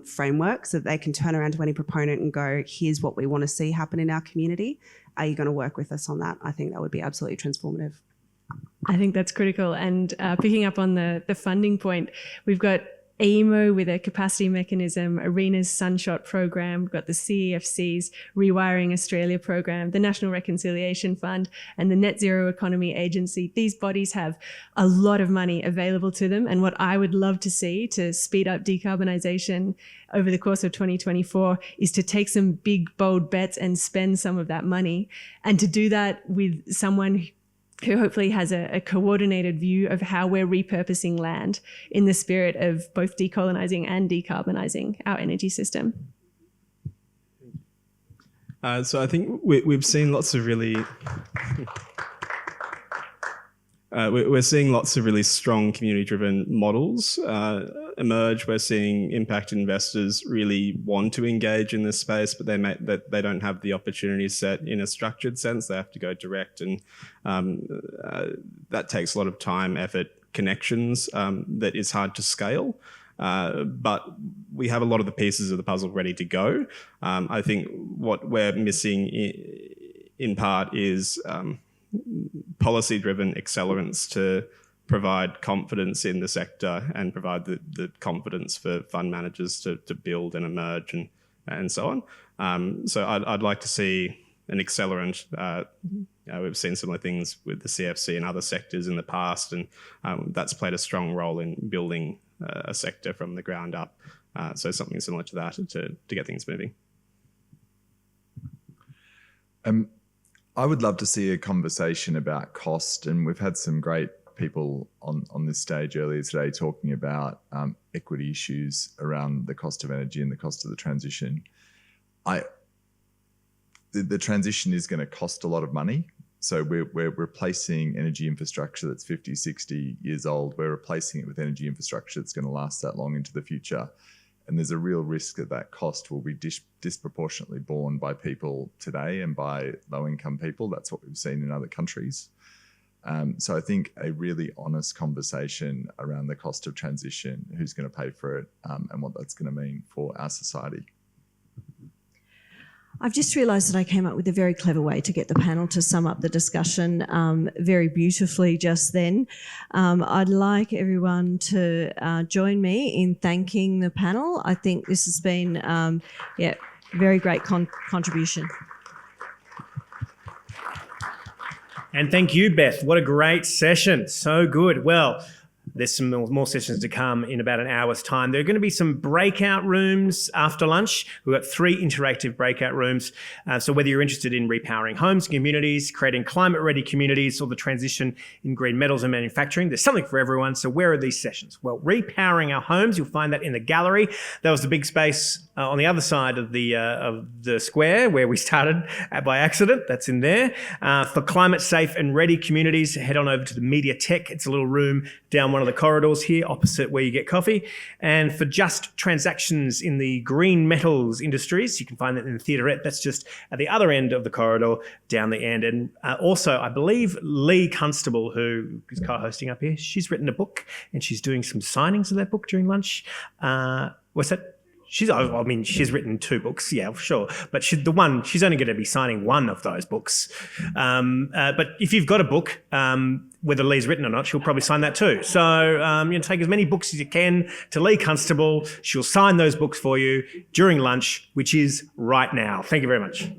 framework so that they can turn around to any proponent and go, here's what we want to see happen in our community. Are you going to work with us on that? I think that would be absolutely transformative. I think that's critical. And picking up on the funding point, we've got AEMO with a capacity mechanism, ARENA's Sunshot program, we've got the CEFC's Rewiring Australia program, the National Reconciliation Fund, and the Net Zero Economy Agency. These bodies have a lot of money available to them. And what I would love to see to speed up decarbonisation over the course of 2024 is to take some big, bold bets and spend some of that money. And to do that with someone who hopefully has a coordinated view of how we're repurposing land in the spirit of both decolonising and decarbonising our energy system. So I think we've seen lots of really... we're seeing lots of really strong community-driven models emerge. We're seeing impact investors really want to engage in this space, but they don't have the opportunity set in a structured sense. They have to go direct, and that takes a lot of time, effort, connections that is hard to scale. But we have a lot of the pieces of the puzzle ready to go. I think what we're missing in part is policy-driven accelerants to provide confidence in the sector and provide the confidence for fund managers to build and emerge and so on. So I'd like to see an accelerant. We've seen similar things with the CFC and other sectors in the past, and that's played a strong role in building a sector from the ground up. So something similar to that to get things moving. I would love to see a conversation about cost, and we've had some great people on this stage earlier today talking about equity issues around the cost of energy and the cost of the transition. The transition is going to cost a lot of money. So we're replacing energy infrastructure that's 50, 60 years old. We're replacing it with energy infrastructure that's going to last that long into the future. And there's a real risk that cost will be disproportionately borne by people today and by low-income people. That's what we've seen in other countries. So I think a really honest conversation around the cost of transition, who's going to pay for it, and what that's going to mean for our society. I've just realised that I came up with a very clever way to get the panel to sum up the discussion very beautifully just then. I'd like everyone to join me in thanking the panel. I think this has been, very great contribution. And thank you, Beth. What a great session. So good. Well, there's some more sessions to come in about an hour's time. There are going to be some breakout rooms after lunch. We've got 3 interactive breakout rooms. So whether you're interested in repowering homes, communities, creating climate-ready communities, or the transition in green metals and manufacturing, there's something for everyone. So where are these sessions? Well, repowering our homes, you'll find that in the gallery. That was the big space on the other side of the square where we started by accident. That's in there. For climate safe and ready communities, head on over to the Media Tech. It's a little room down one of the corridors here opposite where you get coffee. And for just transactions in the green metals industries, you can find that in the theaterette. That's just at the other end of the corridor down the end. And also, I believe Lee Constable, who is co-hosting up here, she's written a book and she's doing some signings of that book during lunch. What's that? She's written 2 books, yeah, sure. But she's only going to be signing one of those books. But if you've got a book, whether Lee's written or not, she'll probably sign that too. So take as many books as you can to Lee Constable. She'll sign those books for you during lunch, which is right now. Thank you very much.